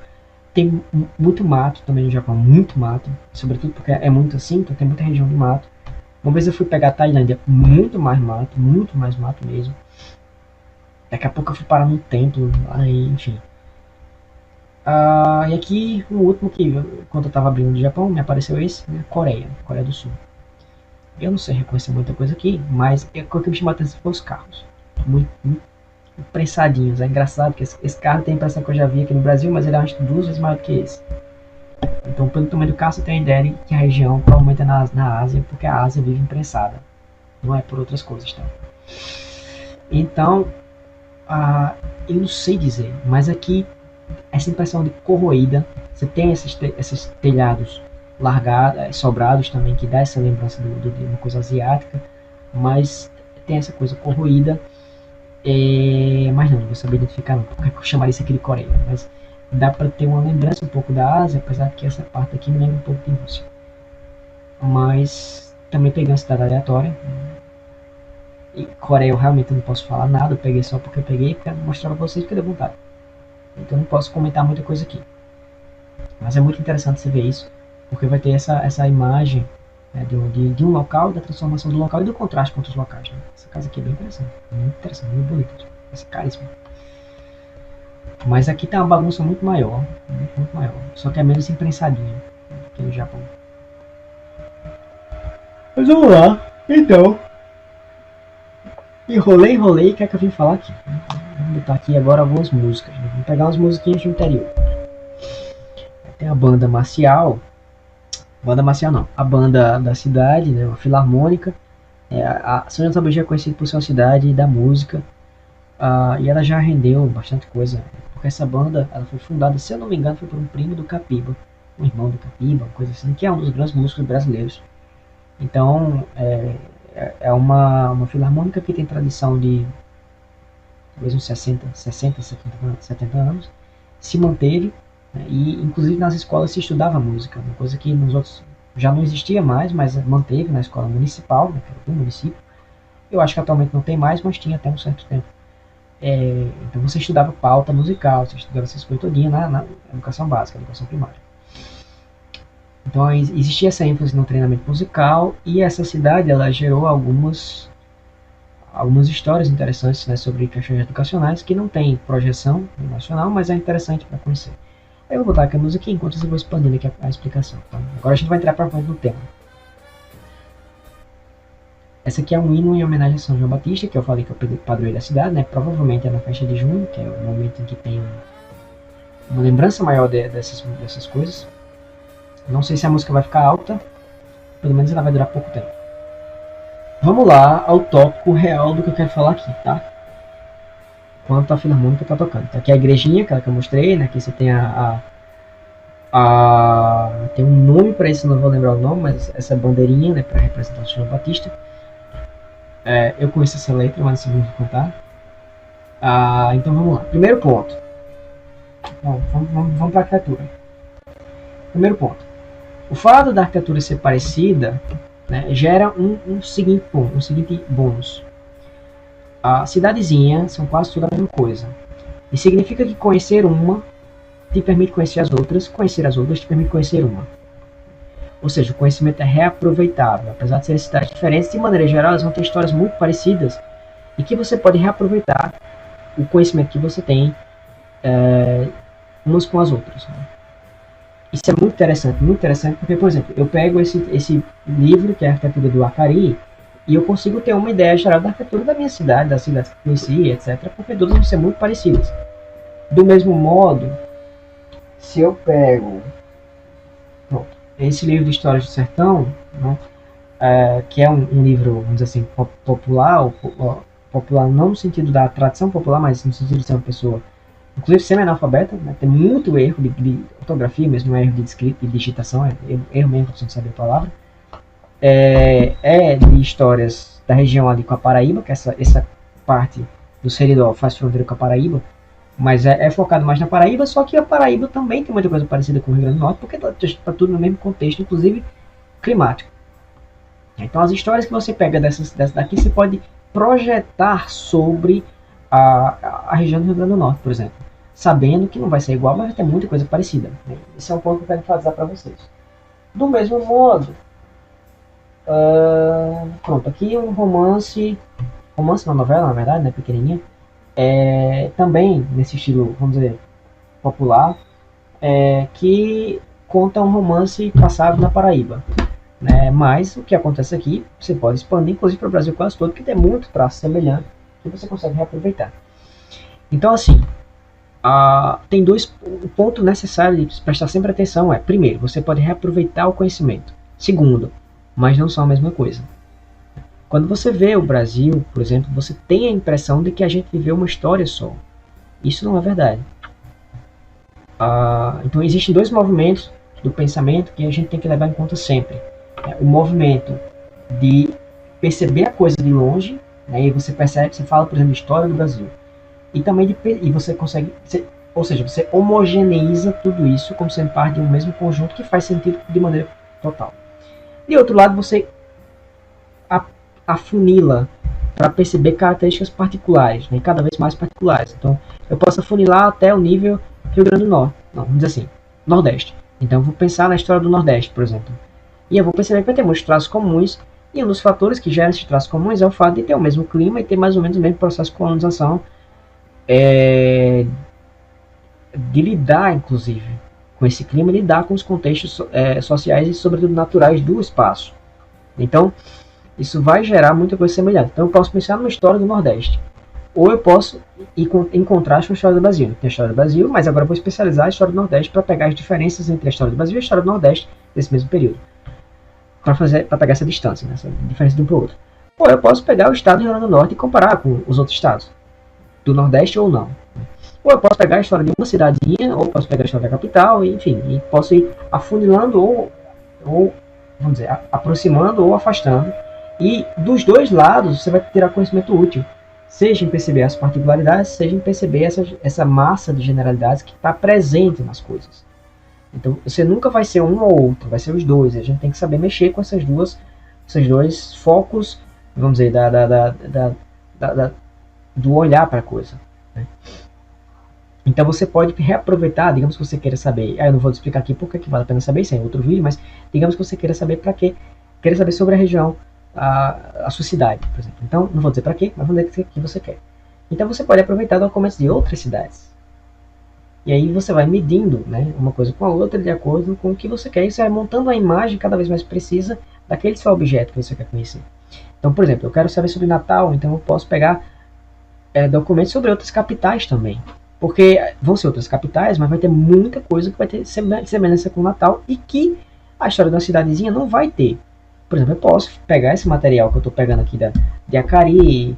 Tem muito mato também no Japão, muito mato, sobretudo porque é muito assim, então tem muita região de mato. Uma vez eu fui pegar a Tailândia, muito mais mato mesmo. Daqui a pouco eu fui parar num templo, aí, enfim. E aqui, o último que, quando eu tava abrindo do Japão, me apareceu esse, né? Coreia do Sul. Eu não sei reconhecer muita coisa aqui, mas o que me chamou a atenção foi os carros. Muito prensadinhos. É engraçado que esse carro tem a impressão que eu já vi aqui no Brasil, mas ele é acho que 2 vezes maior do que esse. Então, pelo tamanho do carro, você tem a ideia de que a região provavelmente é na Ásia, porque a Ásia vive imprensada, não é por outras coisas, tá? Então, eu não sei dizer, mas aqui essa impressão de corroída, você tem esses telhados largados, sobrados também, que dá essa lembrança de uma coisa asiática, mas tem essa coisa corroída, mas não vou saber identificar não, porque eu chamaria isso aqui de Coreia, mas dá para ter uma lembrança um pouco da Ásia, apesar de que essa parte aqui me lembra um pouco de Rússia. Mas também peguei uma cidade aleatória, e Coreia eu realmente não posso falar nada, eu peguei só porque eu peguei, para mostrar para vocês que deu vontade. Então eu não posso comentar muita coisa aqui. Mas é muito interessante você ver isso, porque vai ter essa imagem, né, de um local, da transformação do local e do contraste com outros locais. Né? Essa casa aqui é bem interessante, muito bonita. Essa caríssima. Mas aqui tá uma bagunça muito maior, muito maior. Só que é menos imprensadinha aqui no Japão. Mas vamos lá, então. Enrolei, o que é que eu vim falar aqui? Vamos botar aqui agora algumas músicas. Né? Vamos pegar umas musiquinhas do interior. Tem a banda marcial não, a banda da cidade, né, uma filarmônica. A São João do Tabugi é conhecida por ser uma cidade da música, e ela já rendeu bastante coisa, porque essa banda ela foi fundada, se eu não me engano, foi por um primo do Capiba, um irmão do Capiba, uma coisa assim, que é um dos grandes músicos brasileiros. Então, é uma filarmônica que tem tradição de talvez uns 70 anos, se manteve, né, e inclusive nas escolas se estudava música, uma coisa que nos outros já não existia mais, mas manteve na escola municipal, né, do município. Eu acho que atualmente não tem mais, mas tinha até um certo tempo. Então você estudava pauta musical, você estudava essas coisas todinha na educação básica, educação primária. Então existia essa ênfase no treinamento musical, e essa cidade ela gerou algumas histórias interessantes, né, sobre questões educacionais que não tem projeção nacional, mas é interessante para conhecer. Eu vou botar aqui a música enquanto eu vou expandindo aqui a explicação. Tá? Agora a gente vai entrar para frente no tema. Essa aqui é um hino em homenagem a São João Batista, que eu falei que é o padroeiro da cidade, né? Provavelmente é na festa de junho, que é o momento em que tem uma lembrança maior dessas coisas. Não sei se a música vai ficar alta, pelo menos ela vai durar pouco tempo. Vamos lá ao tópico real do que eu quero falar aqui, tá? Quanto a filarmônica tá tocando. Então, aqui é a igrejinha, aquela que eu mostrei, né? Aqui você tem tem um nome para isso, não vou lembrar o nome, mas essa bandeirinha, né, para representar o São João Batista. Eu conheço essa letra, mas assim, vamos contar. Então vamos lá. Primeiro ponto. Bom, vamos para a arquitetura. Primeiro ponto. O fato da arquitetura ser parecida, né, gera um seguinte bônus. A cidadezinha são quase tudo a mesma coisa. E significa que conhecer uma te permite conhecer as outras te permite conhecer uma. Ou seja, o conhecimento é reaproveitável. Apesar de serem cidades diferentes, de maneira geral, elas vão ter histórias muito parecidas e que você pode reaproveitar o conhecimento que você tem umas com as outras. Né? Isso é muito interessante porque, por exemplo, eu pego esse livro, que é a arquitetura do Acari, e eu consigo ter uma ideia geral da arquitetura da minha cidade, das cidades que eu conheci, etc., porque todas vão ser muito parecidas. Do mesmo modo, se eu pego esse livro de Histórias do Sertão, né, que é um livro, vamos dizer assim, popular não no sentido da tradição popular, mas no sentido de ser uma pessoa, inclusive semi-analfabeta, né, tem muito erro de ortografia, mesmo erro de escrita e digitação, erro mesmo, você não sabe a palavra. De histórias da região ali com a Paraíba, que essa parte do Seridó faz fronteira com a Paraíba, mas é focado mais na Paraíba, só que a Paraíba também tem muita coisa parecida com o Rio Grande do Norte, porque está tudo no mesmo contexto, inclusive climático. Então as histórias que você pega dessas daqui, você pode projetar sobre a região do Rio Grande do Norte, por exemplo, sabendo que não vai ser igual, mas vai ter muita coisa parecida. Né? Esse é um ponto que eu quero falar para vocês. Do mesmo modo, pronto, aqui um romance, uma novela, na verdade, né, pequenininha, também nesse estilo, vamos dizer, popular, que conta um romance passado na Paraíba. Né? Mas o que acontece aqui, você pode expandir, inclusive para o Brasil quase todo, porque tem muito traço semelhante que você consegue reaproveitar. Então, assim, Tem o ponto necessário de prestar sempre atenção é, primeiro, você pode reaproveitar o conhecimento. Segundo, mas não são a mesma coisa. Quando você vê o Brasil, por exemplo, você tem a impressão de que a gente viveu uma história só. Isso não é verdade. Então existem dois movimentos do pensamento que a gente tem que levar em conta sempre. O movimento de perceber a coisa de longe, né, e você percebe, você fala, por exemplo, de história do Brasil, e também e você consegue, ou seja, você homogeneiza tudo isso como sendo parte de um mesmo conjunto que faz sentido de maneira total. De outro lado, você afunila para perceber características particulares, né, cada vez mais particulares. Então, eu posso afunilar até o nível Rio Grande do Norte, não, vamos dizer assim, Nordeste. Então, eu vou pensar na história do Nordeste, por exemplo. E eu vou perceber que vai ter muitos traços comuns, e um dos fatores que geram esses traços comuns é o fato de ter o mesmo clima e ter mais ou menos o mesmo processo de colonização, de lidar, inclusive, com esse clima, lidar com os contextos sociais e, sobretudo, naturais do espaço. Então, isso vai gerar muita coisa semelhante. Então, eu posso pensar numa história do Nordeste, ou eu posso ir em contraste com a história do Brasil. Tem a história do Brasil, mas agora eu vou especializar a história do Nordeste para pegar as diferenças entre a história do Brasil e a história do Nordeste desse mesmo período, para pegar essa distância, né, essa diferença de um para o outro. Ou eu posso pegar o estado do Rio Grande do Norte e comparar com os outros estados, do Nordeste ou não. Ou eu posso pegar a história de uma cidadezinha, ou posso pegar a história da capital, enfim, e posso ir afunilando ou vamos dizer, aproximando ou afastando. E dos dois lados você vai tirar conhecimento útil, seja em perceber as particularidades, seja em perceber essa massa de generalidades que está presente nas coisas. Então você nunca vai ser um ou outro, vai ser os dois. A gente tem que saber mexer com esses dois focos, vamos dizer, do olhar para a coisa, né? Então você pode reaproveitar, digamos que você queira saber, eu não vou te explicar aqui porque que vale a pena saber, isso é outro vídeo, mas digamos que você queira saber para quê, queira saber sobre a região, a sua cidade, por exemplo. Então, não vou dizer para quê, mas vou dizer o que você quer. Então você pode aproveitar documentos de outras cidades. E aí você vai medindo, né, uma coisa com a outra de acordo com o que você quer, e você vai montando a imagem cada vez mais precisa daquele seu objeto que você quer conhecer. Então, por exemplo, eu quero saber sobre Natal, então eu posso pegar documentos sobre outras capitais também. Porque vão ser outras capitais, mas vai ter muita coisa que vai ter semelhança com o Natal e que a história da cidadezinha não vai ter. Por exemplo, eu posso pegar esse material que eu estou pegando aqui de Acari,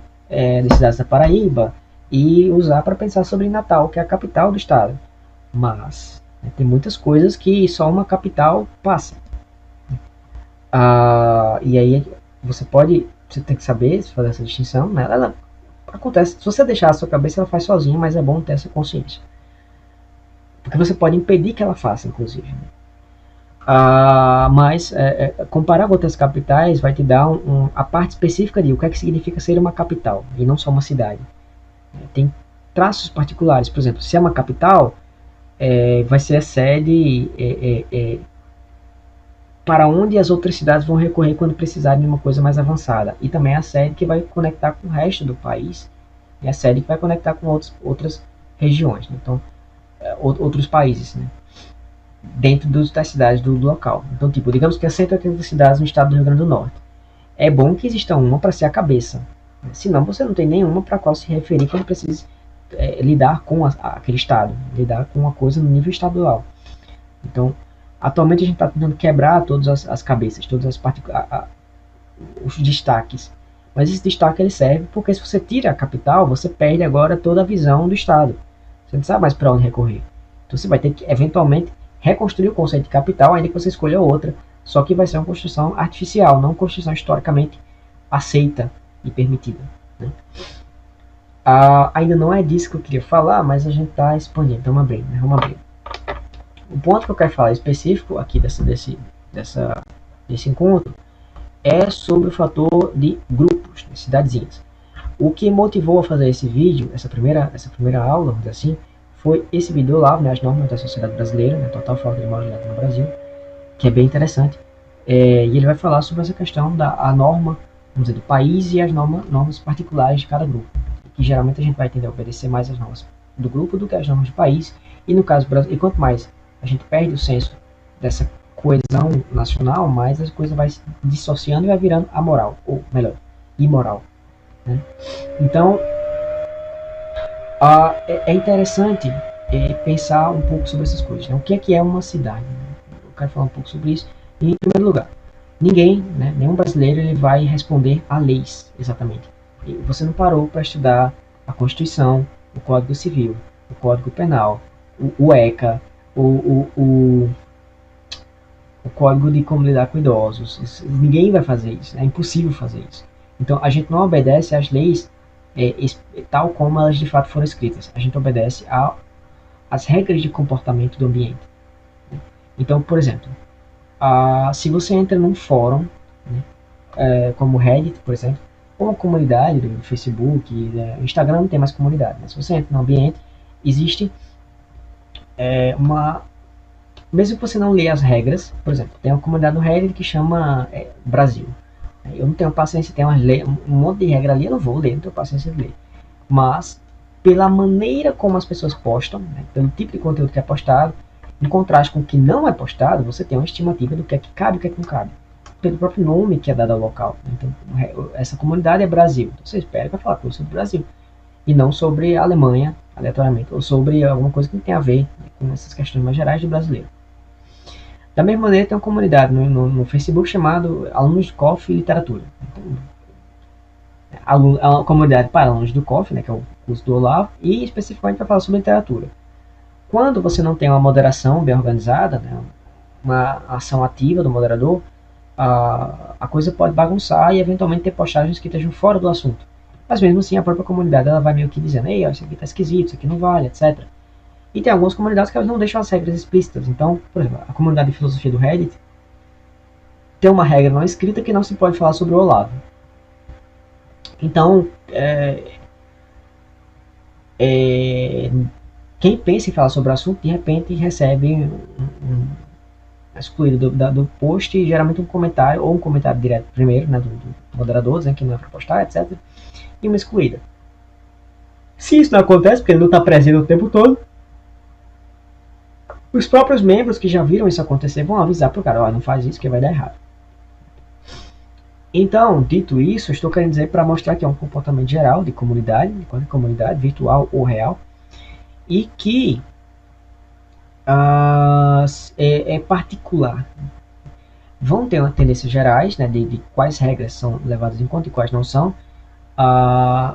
das cidades da Paraíba, e usar para pensar sobre Natal, que é a capital do estado. Mas tem muitas coisas que só uma capital passa. E aí você tem que saber fazer essa distinção, né? Ela acontece, se você deixar a sua cabeça, ela faz sozinha, mas é bom ter essa consciência. Porque você pode impedir que ela faça, inclusive. Mas comparar com outras capitais vai te dar a parte específica de o que é que significa ser uma capital, e não só uma cidade. Tem traços particulares, por exemplo, se é uma capital, vai ser a sede para onde as outras cidades vão recorrer quando precisarem de uma coisa mais avançada. E também a sede que vai conectar com o resto do país, e a sede que vai conectar com outras regiões, né? Então, outros países, né? Dentro das cidades do local. Então, tipo, digamos que há 180 cidades no estado do Rio Grande do Norte. É bom que exista uma para ser a cabeça, né? Senão você não tem nenhuma para qual se referir quando precisa lidar com aquele estado, lidar com uma coisa no nível estadual. Então, atualmente a gente está tentando quebrar todas as cabeças, todas os destaques. Mas esse destaque ele serve porque se você tira a capital, você perde agora toda a visão do estado. Você não sabe mais para onde recorrer. Então você vai ter que eventualmente reconstruir o conceito de capital, ainda que você escolha outra, só que vai ser uma construção artificial, não uma construção historicamente aceita e permitida, né? Ainda não é disso que eu queria falar, mas a gente está expandindo, então vamos abrir, né? Vamos abrir. O ponto que eu quero falar específico aqui desse encontro é sobre o fator de grupos, de cidadezinhas. O que motivou a fazer esse vídeo, essa primeira aula, vamos dizer assim, foi esse vídeo lá, né, as normas da sociedade brasileira, né, total falta de moralidade no Brasil, que é bem interessante. E ele vai falar sobre essa questão da norma, vamos dizer, do país e as normas particulares de cada grupo. Que geralmente a gente vai tender a obedecer mais as normas do grupo do que as normas do país. E no caso do Brasil, e quanto mais a gente perde o senso dessa coesão nacional, mais a coisa vai se dissociando e vai virando amoral, ou melhor, imoral, né? Então, É interessante pensar um pouco sobre essas coisas. Né? O que é uma cidade? Né? Eu quero falar um pouco sobre isso. E, em primeiro lugar, ninguém, né, nenhum brasileiro, ele vai responder a leis, exatamente. E você não parou para estudar a Constituição, o Código Civil, o Código Penal, o ECA, o Código de Como Lidar com Idosos. Ninguém vai fazer isso, é impossível fazer isso. Então a gente não obedece às leis tal como elas de fato foram escritas. A gente obedece às regras de comportamento do ambiente. Então, por exemplo, se você entra num fórum, né, como o Reddit, por exemplo, ou uma comunidade do Facebook, o Instagram não tem mais comunidade, mas se você entra num ambiente, existe mesmo que você não lê as regras, por exemplo, tem uma comunidade no Reddit que chama Brasil. Eu não tenho paciência, tem um monte de regra ali, eu não vou ler, não tenho paciência de ler. Mas, pela maneira como as pessoas postam, né, pelo tipo de conteúdo que é postado, em contraste com o que não é postado, você tem uma estimativa do que é que cabe e o que é que não cabe. Pelo próprio nome que é dado ao local. Então, essa comunidade é Brasil. Então, você espera que vai falar coisa sobre o Brasil. E não sobre a Alemanha, aleatoriamente, ou sobre alguma coisa que não tem a ver, né, com essas questões mais gerais de brasileiro. Da mesma maneira, tem uma comunidade no Facebook chamado Alunos de COF e Literatura. Então, é uma comunidade para alunos do COF, né, que é o curso do Olavo, e especificamente para falar sobre literatura. Quando você não tem uma moderação bem organizada, né, uma ação ativa do moderador, a coisa pode bagunçar e eventualmente ter postagens que estejam fora do assunto. Mas mesmo assim, a própria comunidade ela vai meio que dizendo, ei, isso aqui está esquisito, isso aqui não vale, etc. E tem algumas comunidades que elas não deixam as regras explícitas. Então, por exemplo, a comunidade de filosofia do Reddit tem uma regra não escrita que não se pode falar sobre o Olavo. Então, quem pensa em falar sobre o assunto, de repente recebe excluído do post, e geralmente um comentário, ou um comentário direto primeiro, né, do moderador, dizendo que não é para postar, etc. E uma excluída. Se isso não acontece, porque ele não está presente o tempo todo, os próprios membros que já viram isso acontecer vão avisar pro cara, ó, não faz isso que vai dar errado. Então, dito isso, estou querendo dizer para mostrar que é um comportamento geral de comunidade, virtual ou real, e que é particular. Vão ter tendências gerais, né, de quais regras são levadas em conta e quais não são,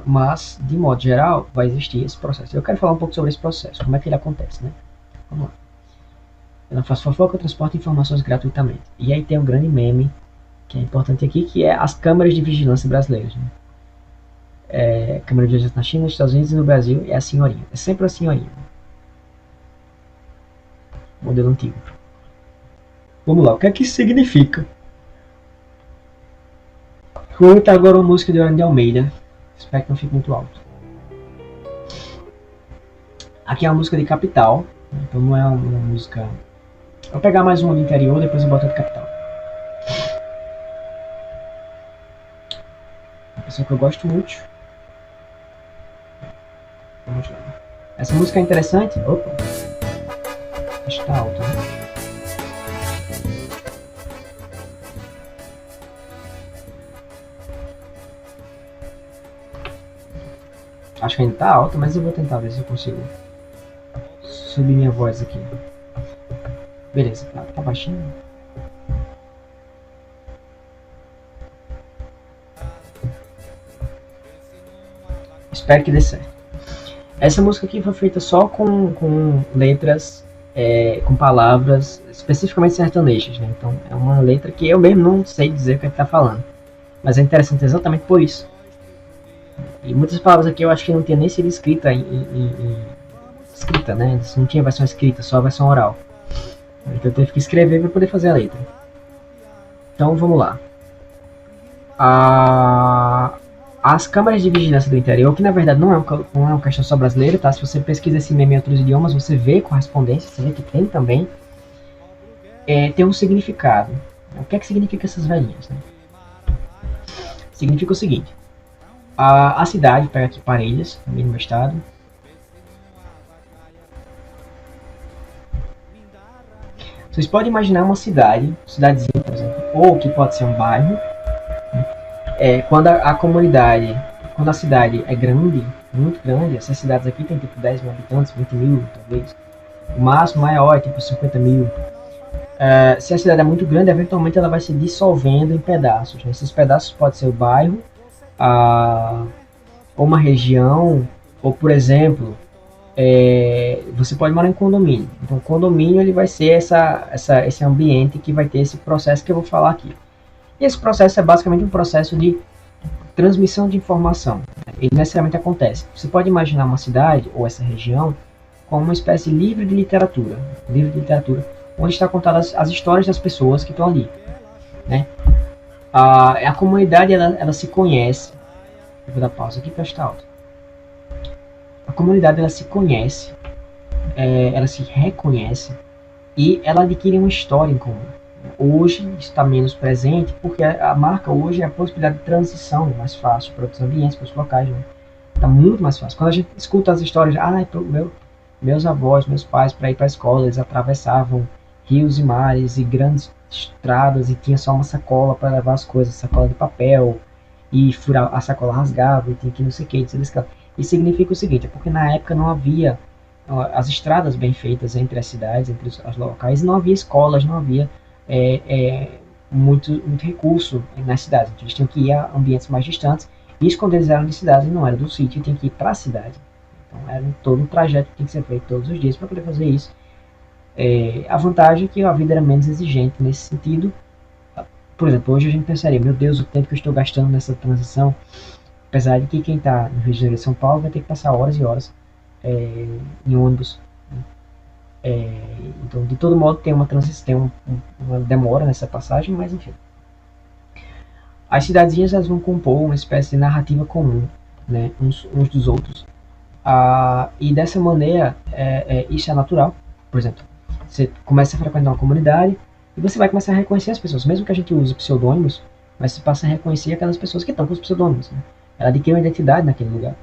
mas, de modo geral, vai existir esse processo. Eu quero falar um pouco sobre esse processo, como é que ele acontece, né? Vamos lá. Eu não faço fofoca, eu transporto informações gratuitamente. E aí tem um grande meme, que é importante aqui, que é as câmaras de vigilância brasileiras. Né? Câmara de vigilância na China, nos Estados Unidos e no Brasil é a senhorinha. É sempre a senhorinha. Modelo antigo. Vamos lá, o que é que isso significa? Vou botar agora uma música de Orlando de Almeida. Espero que não fique muito alto. Aqui é uma música de Capital. Então não é uma música... Vou pegar mais uma do interior, depois eu boto a de Capital. Uma pessoa que eu gosto muito. Vamos lá. Essa música é interessante. Opa! Acho que tá alto, né? Acho que ainda tá alto, mas eu vou tentar ver se eu consigo subir minha voz aqui. Beleza, tá baixinho. Espero que dê certo. Essa música aqui foi feita só com letras, com palavras especificamente sertanejas, né? Então é uma letra que eu mesmo não sei dizer o que é que tá falando. Mas é interessante exatamente por isso. E muitas palavras aqui eu acho que não tinha nem sido escrita escrita, né? Não tinha versão escrita, só a versão oral. Então eu teve que escrever para poder fazer a letra. Então vamos lá. As câmaras de vigilância do interior, que na verdade não é uma questão só brasileira, tá? Se você pesquisa esse meme em outros idiomas, você vê correspondência, você vê que tem também. Tem um significado. O que é que significa essas velhinhas, né? Significa o seguinte. A cidade, pega aqui Parelhas, também no meu estado. Vocês podem imaginar uma cidadezinha, por exemplo, ou que pode ser um bairro. Quando a cidade é grande, muito grande. Essas cidades aqui tem tipo 10 mil habitantes, 20 mil talvez. O máximo maior é tipo 50 mil. Se a cidade é muito grande, eventualmente ela vai se dissolvendo em pedaços, né? Esses pedaços podem ser o bairro, a, ou uma região, ou por exemplo, você pode morar em condomínio. Então, o condomínio ele vai ser esse ambiente que vai ter esse processo que eu vou falar aqui. E esse processo é basicamente um processo de transmissão de informação. Ele necessariamente acontece. Você pode imaginar uma cidade ou essa região como uma espécie de livro de literatura, onde está contadas as histórias das pessoas que estão ali, né? A comunidade ela se conhece. Vou dar pausa aqui para estar alto. A comunidade ela se conhece, ela se reconhece e ela adquire uma história em comum. Hoje está menos presente porque a marca hoje é a possibilidade de transição mais fácil para outros ambientes, para outros locais, né? Está muito mais fácil. Quando a gente escuta as histórias, meus avós, meus pais, para ir para a escola, eles atravessavam rios e mares e grandes estradas e tinha só uma sacola para levar as coisas, sacola de papel, e furar, a sacola rasgava e tinha que não sei o que, isso significa o seguinte, é porque na época não havia as estradas bem feitas entre as cidades, entre os locais, não havia escolas, não havia muito recurso nas cidades, então eles tinham que ir a ambientes mais distantes, e isso quando eles eram de cidade, não era do sítio, tinha que ir para a cidade. Então era todo um trajeto que tinha que ser feito todos os dias para poder fazer isso. A vantagem é que a vida era menos exigente nesse sentido. Por exemplo, hoje a gente pensaria, meu Deus, o tempo que eu estou gastando nessa transição, apesar de que quem está no Rio de Janeiro e São Paulo vai ter que passar horas e horas em ônibus. Então, de todo modo, tem uma transição, tem uma demora nessa passagem, mas enfim. As cidadezinhas elas vão compor uma espécie de narrativa comum, né, uns dos outros. E dessa maneira, isso é natural. Por exemplo, você começa a frequentar uma comunidade e você vai começar a reconhecer as pessoas, mesmo que a gente use pseudônimos, mas você passa a reconhecer aquelas pessoas que estão com os pseudônimos, né? Ela adquire uma identidade naquele lugar,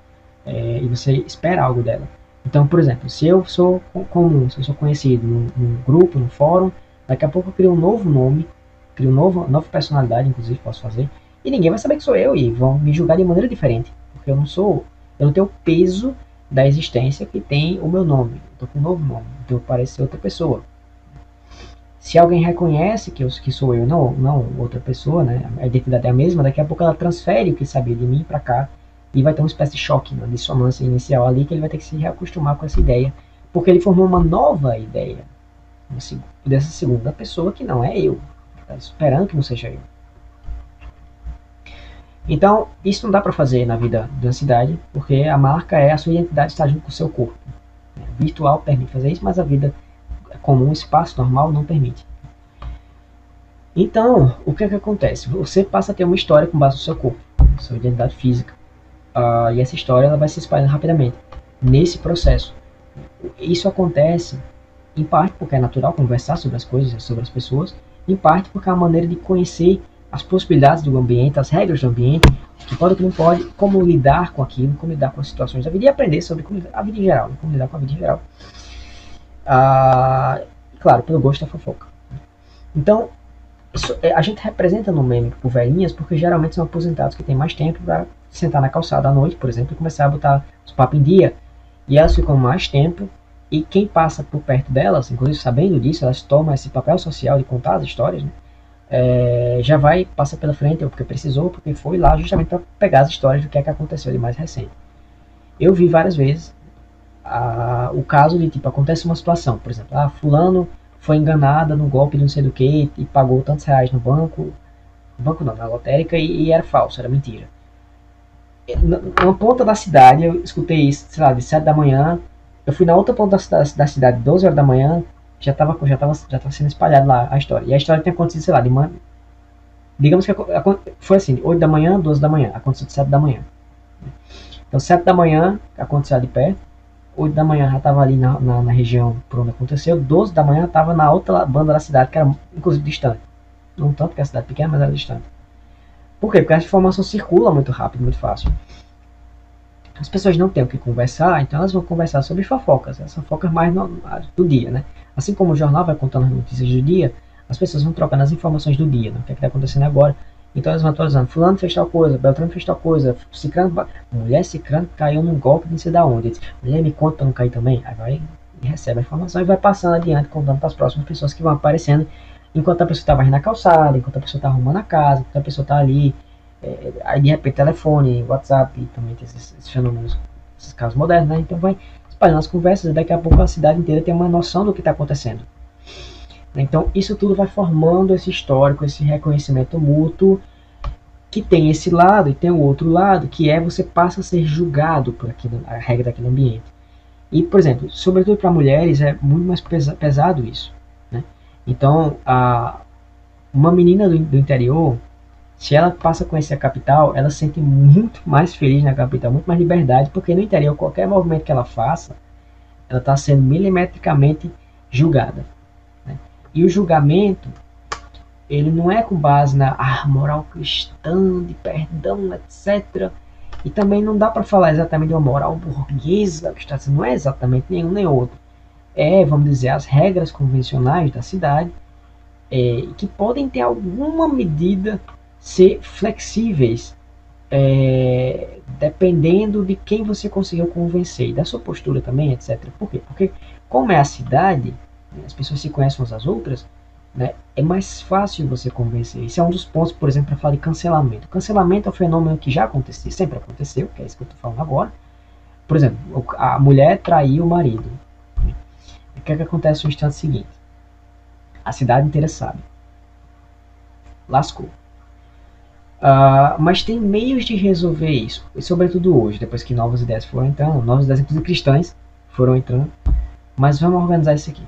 e você espera algo dela. Então, por exemplo, se eu sou comum, se eu sou conhecido num grupo, num fórum, daqui a pouco eu crio um novo nome, crio uma nova personalidade, inclusive posso fazer, e ninguém vai saber que sou eu e vão me julgar de maneira diferente, porque eu não tenho o peso da existência que tem o meu nome. Eu estou com um novo nome, então eu pareço ser outra pessoa. Se alguém reconhece que sou eu, não outra pessoa, né? A identidade é a mesma, daqui a pouco ela transfere o que sabia de mim para cá e vai ter uma espécie de choque, uma dissonância inicial ali que ele vai ter que se reacostumar com essa ideia, porque ele formou uma nova ideia dessa segunda pessoa que não é eu, está esperando que não seja eu. Então, isso não dá para fazer na vida da cidade, porque a marca a sua identidade está junto com o seu corpo. Virtual permite fazer isso, mas a vida comum, espaço normal, não permite. Então, o que acontece? Você passa a ter uma história com base no seu corpo, sua identidade física. E essa história ela vai se espalhando rapidamente. Nesse processo, isso acontece em parte porque é natural conversar sobre as coisas, sobre as pessoas, em parte porque é uma maneira de conhecer as possibilidades do ambiente, as regras do ambiente, o que pode, o que não pode, como lidar com aquilo, como lidar com as situações da vida e aprender sobre a vida em geral, como lidar com a vida em geral. Claro, pelo gosto da fofoca. Então, a gente representa no meme por velhinhas porque geralmente são aposentados que têm mais tempo para sentar na calçada à noite, por exemplo, e começar a botar os papos em dia. E elas ficam mais tempo, e quem passa por perto delas, inclusive sabendo disso, elas tomam esse papel social de contar as histórias, né? Já vai, passa pela frente, ou porque precisou, porque foi lá justamente para pegar as histórias do que é que aconteceu de mais recente. Eu vi várias vezes o caso de, tipo, acontece uma situação, por exemplo, fulano foi enganada no golpe de não sei do que e pagou tantos reais no banco não, na lotérica, e era falso, era mentira. Na ponta da cidade, eu escutei isso, sei lá, de 7 da manhã, eu fui na outra ponta da cidade, 12 horas da manhã, já estava sendo espalhado lá a história. E a história tem acontecido, sei lá, digamos que foi assim, 8 da manhã, 12 da manhã, aconteceu de 7 da manhã. Então 7 da manhã, aconteceu ali perto, 8 da manhã já estava ali na região por onde aconteceu, 12 da manhã estava na outra banda da cidade, que era inclusive distante. Não tanto porque a cidade é pequena, mas era distante. Por quê? Porque a informação circula muito rápido, muito fácil. As pessoas não têm o que conversar, então elas vão conversar sobre fofocas, as fofocas mais do dia, né? Assim como o jornal vai contando as notícias do dia, as pessoas vão trocando as informações do dia, né? O que está acontecendo agora. Então elas vão atualizando. Fulano fez tal coisa, Beltrano fez tal coisa, Cicrano, mulher Cicrano caiu num golpe não sei da onde. Diz, mulher, me conta pra não cair também. Aí vai e recebe a informação e vai passando adiante, contando para as próximas pessoas que vão aparecendo enquanto a pessoa está varrendo na calçada, enquanto a pessoa está arrumando a casa, enquanto a pessoa está ali. Aí de repente telefone, WhatsApp, também tem esses fenômenos, esses casos modernos, né? Então vai espalhando as conversas e daqui a pouco a cidade inteira tem uma noção do que está acontecendo. Então isso tudo vai formando esse histórico, esse reconhecimento mútuo, que tem esse lado e tem o outro lado, que é você passa a ser julgado por aquilo, a regra daquele ambiente. E, por exemplo, sobretudo para mulheres é muito mais pesado isso, né? Então, uma menina do interior, se ela passa a conhecer a capital, ela se sente muito mais feliz na capital, muito mais liberdade, porque no interior, qualquer movimento que ela faça, ela está sendo milimetricamente julgada, né? E o julgamento, ele não é com base na moral cristã, de perdão, etc. E também não dá para falar exatamente de uma moral burguesa, que está dizendo, não é exatamente nenhum nem outro. Vamos dizer, as regras convencionais da cidade, que podem ter alguma medida ser flexíveis, dependendo de quem você conseguiu convencer e da sua postura também, etc. Por quê? Porque como é a cidade, as pessoas se conhecem umas às outras, né, é mais fácil você convencer. Esse é um dos pontos, por exemplo, para falar de cancelamento. Cancelamento é um fenômeno que já aconteceu, sempre aconteceu, que é isso que eu estou falando agora. Por exemplo, a mulher traiu o marido. O que é que acontece no instante seguinte? A cidade inteira sabe. Lascou. Mas tem meios de resolver isso, e sobretudo hoje, depois que novas ideias foram entrando, novas ideias inclusive cristãs foram entrando, mas vamos organizar isso aqui.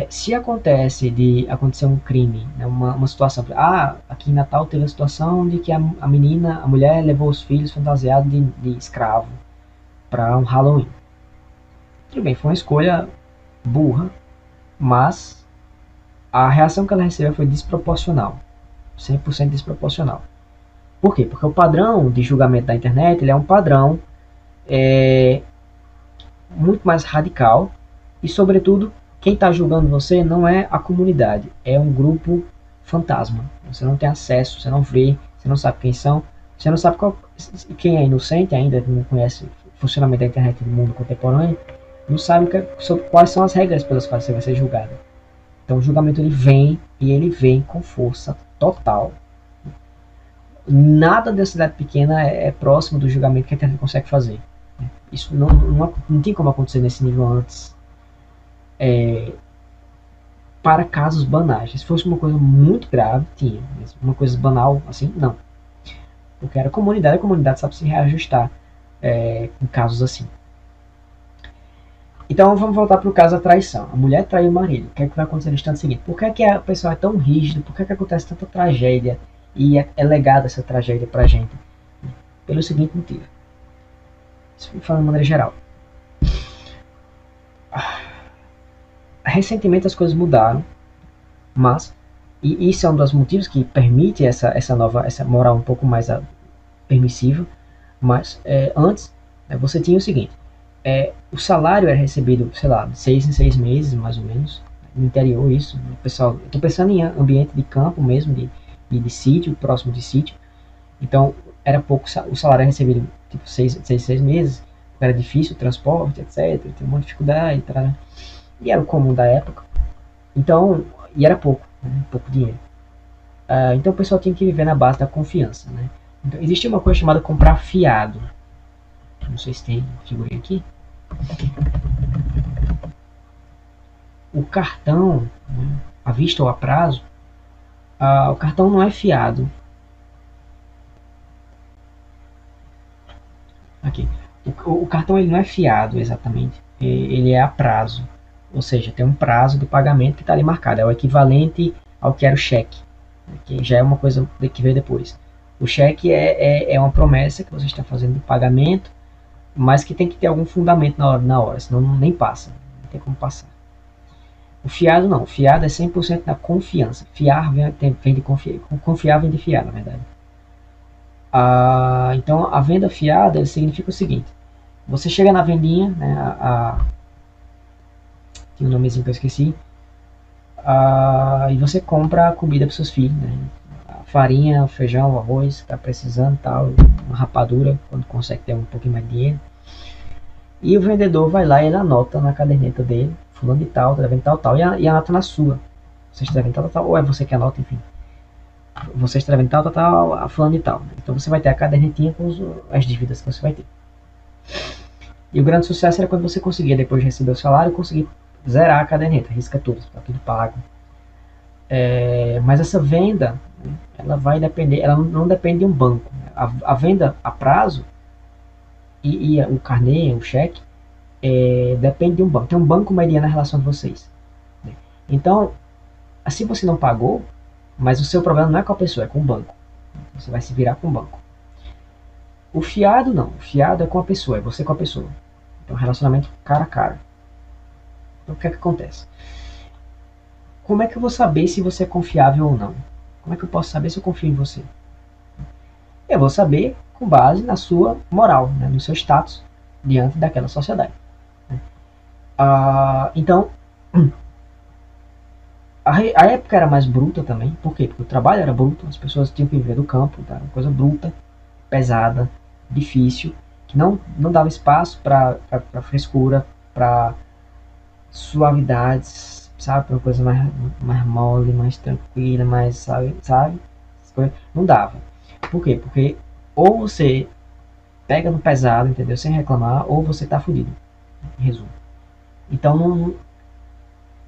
Se acontece de acontecer um crime, né, uma situação, aqui em Natal teve a situação de que a mulher levou os filhos fantasiados de escravo para um Halloween. Tudo bem, foi uma escolha burra, mas a reação que ela recebeu foi desproporcional, 100% desproporcional. Por quê? Porque o padrão de julgamento da internet ele é um padrão muito mais radical e, sobretudo, quem está julgando você não é a comunidade, é um grupo fantasma. Você não tem acesso, você não vê, você não sabe quem são, você não sabe quem é inocente ainda, não conhece o funcionamento da internet no mundo contemporâneo, não sabe sobre quais são as regras pelas quais você vai ser julgado. Então o julgamento ele vem e ele vem com força total. Nada da cidade pequena é próximo do julgamento que a internet consegue fazer. Isso não tem como acontecer nesse nível antes. Para casos banais. Se fosse uma coisa muito grave, tinha. Mas uma coisa banal, assim, não. Porque era a comunidade sabe se reajustar em casos assim. Então vamos voltar para o caso da traição. A mulher traiu o marido. O que é que vai acontecer no instante seguinte? Por que a pessoa é tão rígida? Por que acontece tanta tragédia? E é legada essa tragédia pra gente? Pelo seguinte motivo. Falando de maneira geral. Recentemente as coisas mudaram, mas e isso é um dos motivos que permite essa moral um pouco mais permissiva, mas antes você tinha o seguinte, o salário era recebido, sei lá, de 6 em 6 meses, mais ou menos, no interior isso, o pessoal, estou pensando em ambiente de campo mesmo, de sítio, próximo de sítio, então era pouco, o salário era recebido tipo 6 meses, era difícil o transporte, etc, tinha uma dificuldade, e era o comum da época, então, e era pouco, né, pouco dinheiro. Então o pessoal tinha que viver na base da confiança, né? Então, existia uma coisa chamada comprar fiado. Não sei se tem figurinha aqui. O cartão, né, à vista ou a prazo, o cartão não é fiado. Aqui. O cartão ele não é fiado exatamente. Ele é a prazo. Ou seja, tem um prazo de pagamento que está ali marcado. É o equivalente ao que era o cheque, que já é uma coisa que veio depois. O cheque é uma promessa que você está fazendo de pagamento, mas que tem que ter algum fundamento na hora, senão nem passa, não tem como passar. O fiado não, o fiado é 100% da confiança. Fiar vem de confiar, confiar vem de fiar, na verdade. Então a venda fiada significa o seguinte: você chega na vendinha, né, tem um nomezinho que eu esqueci, e você compra a comida para seus filhos, né, farinha, feijão, arroz, tá precisando, tal, uma rapadura, quando consegue ter um pouquinho mais de dinheiro. E o vendedor vai lá e ele anota na caderneta dele, fulano de tal, tá devendo tal, tal, e anota na sua. Você está devendo tal, tal, tal, ou é você que anota, enfim. Você está devendo tal, tal, tal, a fulano de tal. Então você vai ter a cadernetinha com as dívidas que você vai ter. E o grande sucesso era quando você conseguia, depois de receber o salário, conseguir zerar a caderneta, risca tudo, está tudo pago. Mas essa venda, né, ela vai depender, ela não depende de um banco. A venda a prazo e o carnê, o cheque, depende de um banco. Tem um banco mediano na relação de vocês. Né? Então, assim você não pagou, mas o seu problema não é com a pessoa, é com o banco. Você vai se virar com o banco. O fiado não. O fiado é com a pessoa, é você com a pessoa. Então, relacionamento cara a cara. Então, o que é que acontece? Como é que eu vou saber se você é confiável ou não? Como é que eu posso saber se eu confio em você? Eu vou saber com base na sua moral, né, no seu status diante daquela sociedade. Né? Então, a época era mais bruta também. Por quê? Porque o trabalho era bruto, as pessoas tinham que viver do campo, tá? Uma coisa bruta, pesada, difícil, que não dava espaço para frescura, para suavidades, sabe? Para uma coisa mais mole, mais tranquila, mais, sabe? Não dava. Por quê? Porque ou você pega no pesado, entendeu? Sem reclamar, ou você tá fudido. Em resumo. Então,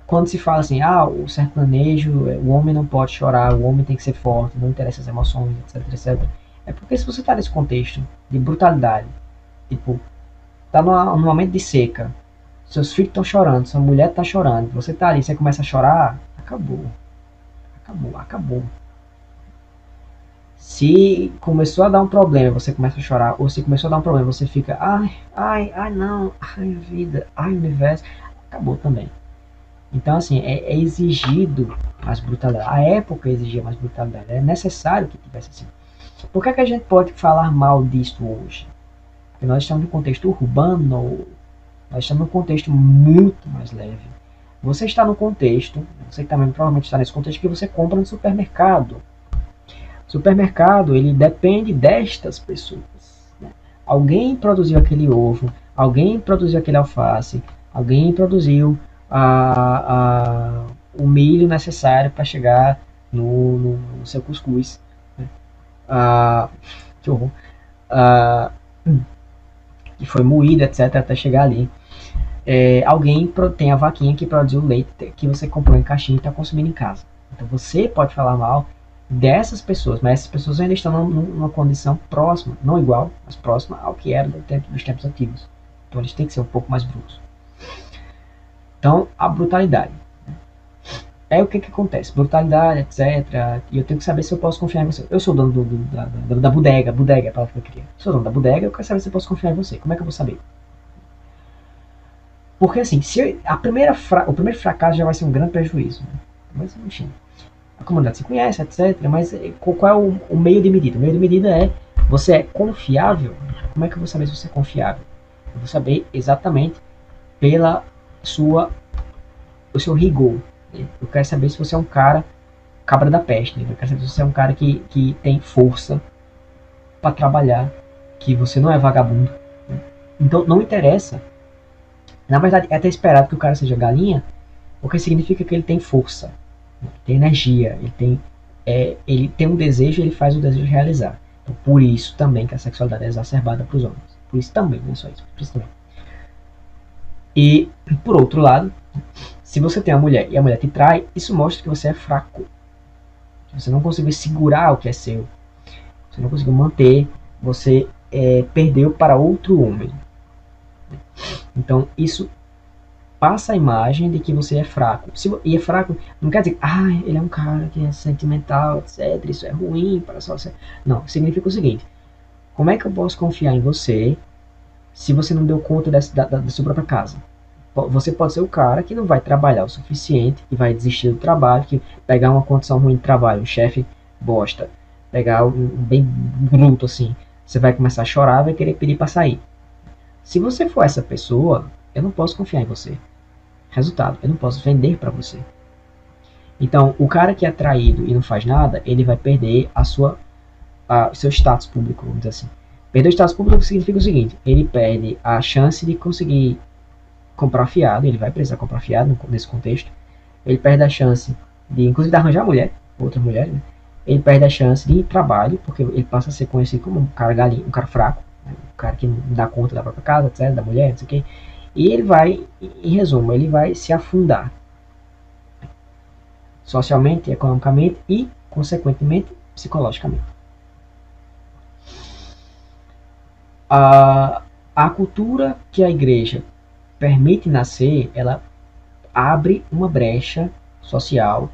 quando se fala assim, o sertanejo, o homem não pode chorar, o homem tem que ser forte, não interessa as emoções, etc, etc. É porque se você tá nesse contexto de brutalidade, tipo, tá num momento de seca, seus filhos estão chorando, sua mulher tá chorando, você tá ali, você começa a chorar, acabou. Acabou, acabou. Se começou a dar um problema, você começa a chorar, ou se começou a dar um problema, você fica, ai não, ai vida, ai universo, acabou também. Então, assim, é exigido mais brutalidade. A época exigia mais brutalidade. É necessário que tivesse assim. Por que a gente pode falar mal disso hoje? Porque nós estamos num contexto urbano, nós estamos num contexto muito mais leve. Você está no contexto, você também provavelmente está nesse contexto que você compra no supermercado. O supermercado, ele depende destas pessoas. Né? Alguém produziu aquele ovo, alguém produziu aquele alface, alguém produziu o milho necessário para chegar no seu cuscuz. Né? Que horror. Que foi moído, etc., até chegar ali. Alguém tem a vaquinha que produziu o leite que você comprou em caixinha e está consumindo em casa. Então você pode falar mal dessas pessoas, mas essas pessoas ainda estão numa condição próxima, não igual, mas próxima ao que era dos tempos antigos. Então eles têm que ser um pouco mais brutos. Então, a brutalidade. O que acontece? Brutalidade, etc. E eu tenho que saber se eu posso confiar em você. Eu sou dono da bodega, bodega é a palavra que eu queria. Eu sou dono da bodega, eu quero saber se eu posso confiar em você. Como é que eu vou saber? Porque assim, o primeiro fracasso já vai ser um grande prejuízo. Né? Mas, enfim, a comunidade se conhece, etc. Mas qual é o meio de medida? O meio de medida é, você é confiável? Como é que eu vou saber se você é confiável? Eu vou saber exatamente pela o seu rigor. Né? Eu quero saber se você é um cara cabra da peste. Né? Eu quero saber se você é um cara que tem força para trabalhar, que você não é vagabundo. Né? Então não interessa. Na verdade, é até esperado que o cara seja galinha, porque significa que ele tem força, né? Tem energia, ele tem um desejo e ele faz o desejo realizar. Então, por isso também que a sexualidade é exacerbada para os homens. Por isso também, não é só isso. Por isso também. E, por outro lado, se você tem uma mulher e a mulher te trai, isso mostra que você é fraco. Você não conseguiu segurar o que é seu. Você não conseguiu manter. Você perdeu para outro homem. Então, isso passa a imagem de que você é fraco. E é fraco não quer dizer, ele é um cara que é sentimental, etc. Isso é ruim para só você. Não, significa o seguinte: como é que eu posso confiar em você se você não deu conta da sua própria casa? Você pode ser o cara que não vai trabalhar o suficiente, que vai desistir do trabalho, que pegar uma condição ruim de trabalho, um chefe bosta, pegar um bem bruto assim, você vai começar a chorar, vai querer pedir para sair. Se você for essa pessoa, eu não posso confiar em você. Resultado, eu não posso vender para você. Então, o cara que é traído e não faz nada, ele vai perder seu status público, vamos dizer assim. Perder o status público significa o seguinte: ele perde a chance de conseguir comprar fiado, ele vai precisar comprar fiado nesse contexto. Ele perde a chance de, inclusive, de arranjar mulher, outra mulher, né? Ele perde a chance de trabalho, porque ele passa a ser conhecido como um cara galinho, um cara fraco, né? Um cara que não dá conta da própria casa, etc., da mulher, não sei o quê. E ele vai, em resumo, ele vai se afundar socialmente, economicamente e, consequentemente, psicologicamente. A cultura que a igreja permite nascer, ela abre uma brecha social,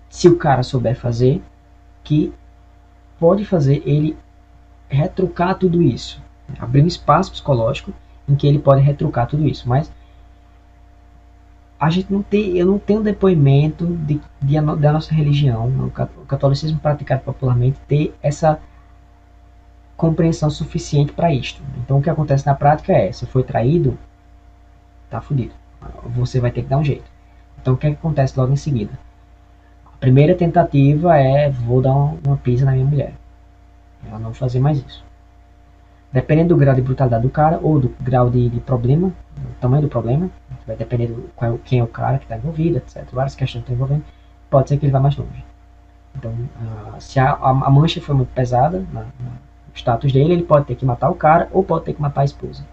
se o cara souber fazer, que pode fazer ele retrucar tudo isso, abrir um espaço psicológico em que ele pode retrucar tudo isso. Mas a gente não tem, eu não tenho depoimento da nossa religião, o catolicismo praticado popularmente, ter essa compreensão suficiente para isto. Então o que acontece na prática é, se foi traído, tá fudido. Você vai ter que dar um jeito. Então o que acontece logo em seguida? A primeira tentativa é, vou dar uma pisa na minha mulher. Ela não fazer mais isso. Dependendo do grau de brutalidade do cara, ou do grau de problema, do tamanho do problema, vai depender quem é o cara que está envolvido, etc. Várias questões que estão envolvendo, pode ser que ele vá mais longe. Então, se a mancha foi muito pesada no status dele, ele pode ter que matar o cara, ou pode ter que matar a esposa.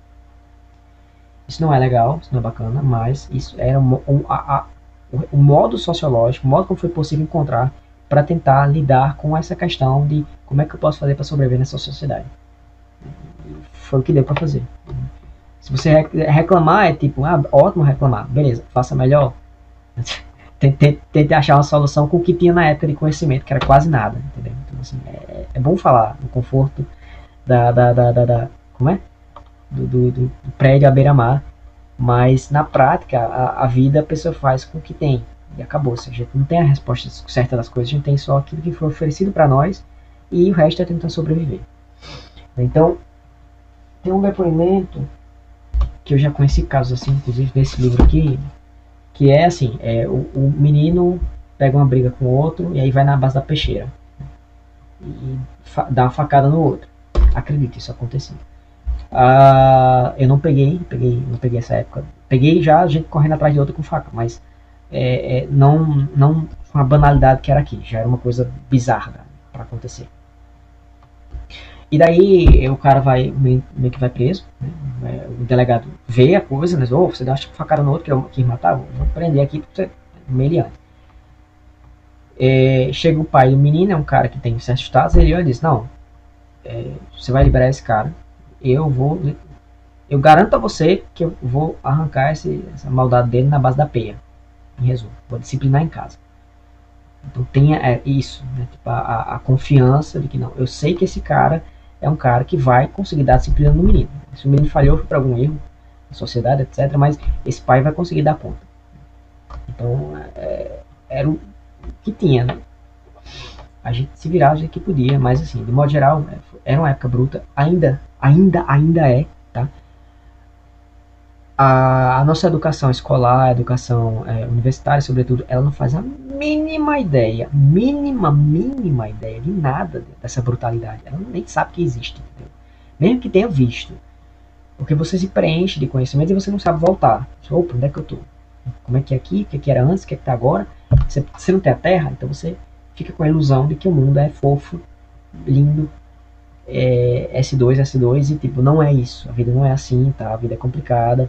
Isso não é legal, isso não é bacana, mas isso era o modo sociológico, o modo como foi possível encontrar para tentar lidar com essa questão de como é que eu posso fazer para sobreviver nessa sociedade. Foi o que deu para fazer. Se você reclamar, é tipo, ótimo reclamar, beleza, faça melhor. Tente achar uma solução com o que tinha na época de conhecimento, que era quase nada, entendeu? Então, assim, é bom falar no conforto como é? Do prédio à beira-mar, mas na prática, a vida a pessoa faz com o que tem, e acabou. A gente não tem a resposta certa das coisas, a gente tem só aquilo que foi oferecido para nós, e o resto é tentar sobreviver. Então, tem um depoimento que eu já conheci casos assim, inclusive nesse livro aqui, que é assim, o menino pega uma briga com o outro e aí vai na base da peixeira e dá uma facada no outro. Acredito, isso acontecia. Eu não peguei essa época. Peguei já a gente correndo atrás de outra com faca, mas não uma banalidade que era aqui, já era uma coisa bizarra para acontecer. E daí o cara meio que vai preso, né? O delegado vê a coisa, né? Você deu uma facada no outro que eu quis matar, vou prender aqui pra você meliante. Chega o pai do menino, é um cara que tem certos status, ele olha e diz, não, você vai liberar esse cara, eu garanto a você que eu vou arrancar essa maldade dele na base da peia. Em resumo, vou disciplinar em casa. Então tenha isso, né? Tipo, a confiança de que não, eu sei que esse cara é um cara que vai conseguir dar disciplina no menino. Se o menino falhou, foi por algum erro na sociedade, etc. Mas esse pai vai conseguir dar conta. Então, era o que tinha, né? A gente se virava do que podia, mas assim, de modo geral, era uma época bruta, ainda é, tá? A nossa educação escolar, a educação universitária, sobretudo, ela não faz a mínima ideia de nada dessa brutalidade. Ela nem sabe que existe, entendeu? Mesmo que tenha visto. Porque você se preenche de conhecimento e você não sabe voltar. Opa, onde é que eu tô? Como é que é aqui? O que era antes? O que tá agora? Você não tem a terra, então você fica com a ilusão de que o mundo é fofo, lindo, S2, e tipo, não é isso. A vida não é assim, tá? A vida é complicada.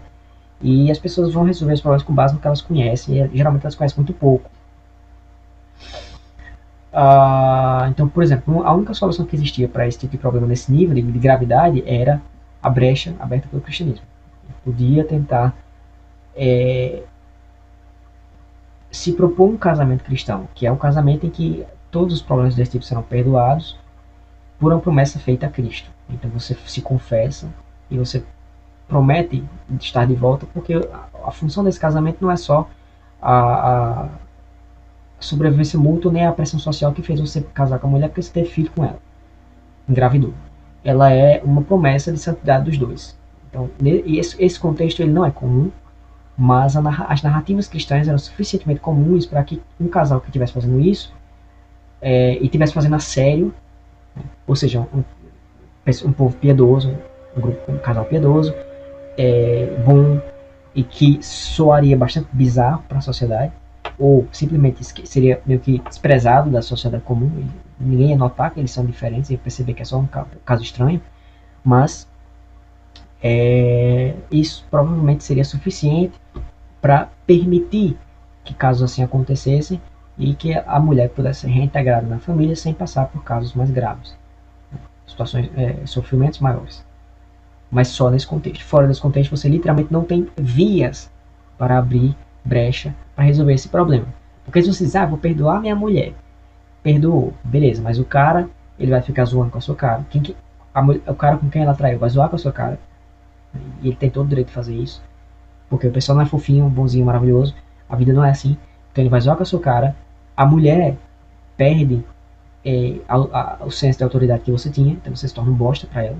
E as pessoas vão resolver os problemas com base no que elas conhecem, e geralmente elas conhecem muito pouco. Então, por exemplo, a única solução que existia para esse tipo de problema nesse nível de gravidade era a brecha aberta pelo cristianismo. Podia tentar se propor um casamento cristão, que é um casamento em que todos os problemas desse tipo serão perdoados por uma promessa feita a Cristo. Então você se confessa e você promete estar de volta, porque a função desse casamento não é só a sobrevivência mútua, nem a pressão social que fez você casar com a mulher porque você teve filho com ela, engravidou. Ela é uma promessa de santidade dos dois. Então, esse contexto ele não é comum, mas as narrativas cristãs eram suficientemente comuns para que um casal que estivesse fazendo isso e estivesse fazendo a sério, ou seja, um povo piedoso, um casal piedoso, bom, e que soaria bastante bizarro para a sociedade, ou simplesmente seria meio que desprezado da sociedade comum, ninguém ia notar que eles são diferentes, ia perceber que é só um caso estranho, mas isso provavelmente seria suficiente para permitir que casos assim acontecessem e que a mulher pudesse ser reintegrada na família sem passar por casos mais graves, situações, sofrimentos maiores. Mas só nesse contexto. Fora desse contexto, você literalmente não tem vias para abrir brecha para resolver esse problema. Porque se você diz, vou perdoar minha mulher, perdoou, beleza, mas o cara, ele vai ficar zoando com a sua cara. O cara com quem ela traiu vai zoar com a sua cara, e ele tem todo o direito de fazer isso, porque o pessoal não é fofinho, bonzinho, maravilhoso, a vida não é assim, então ele vai zoar com a sua cara, a mulher perde o senso de autoridade que você tinha, então você se torna um bosta pra ela,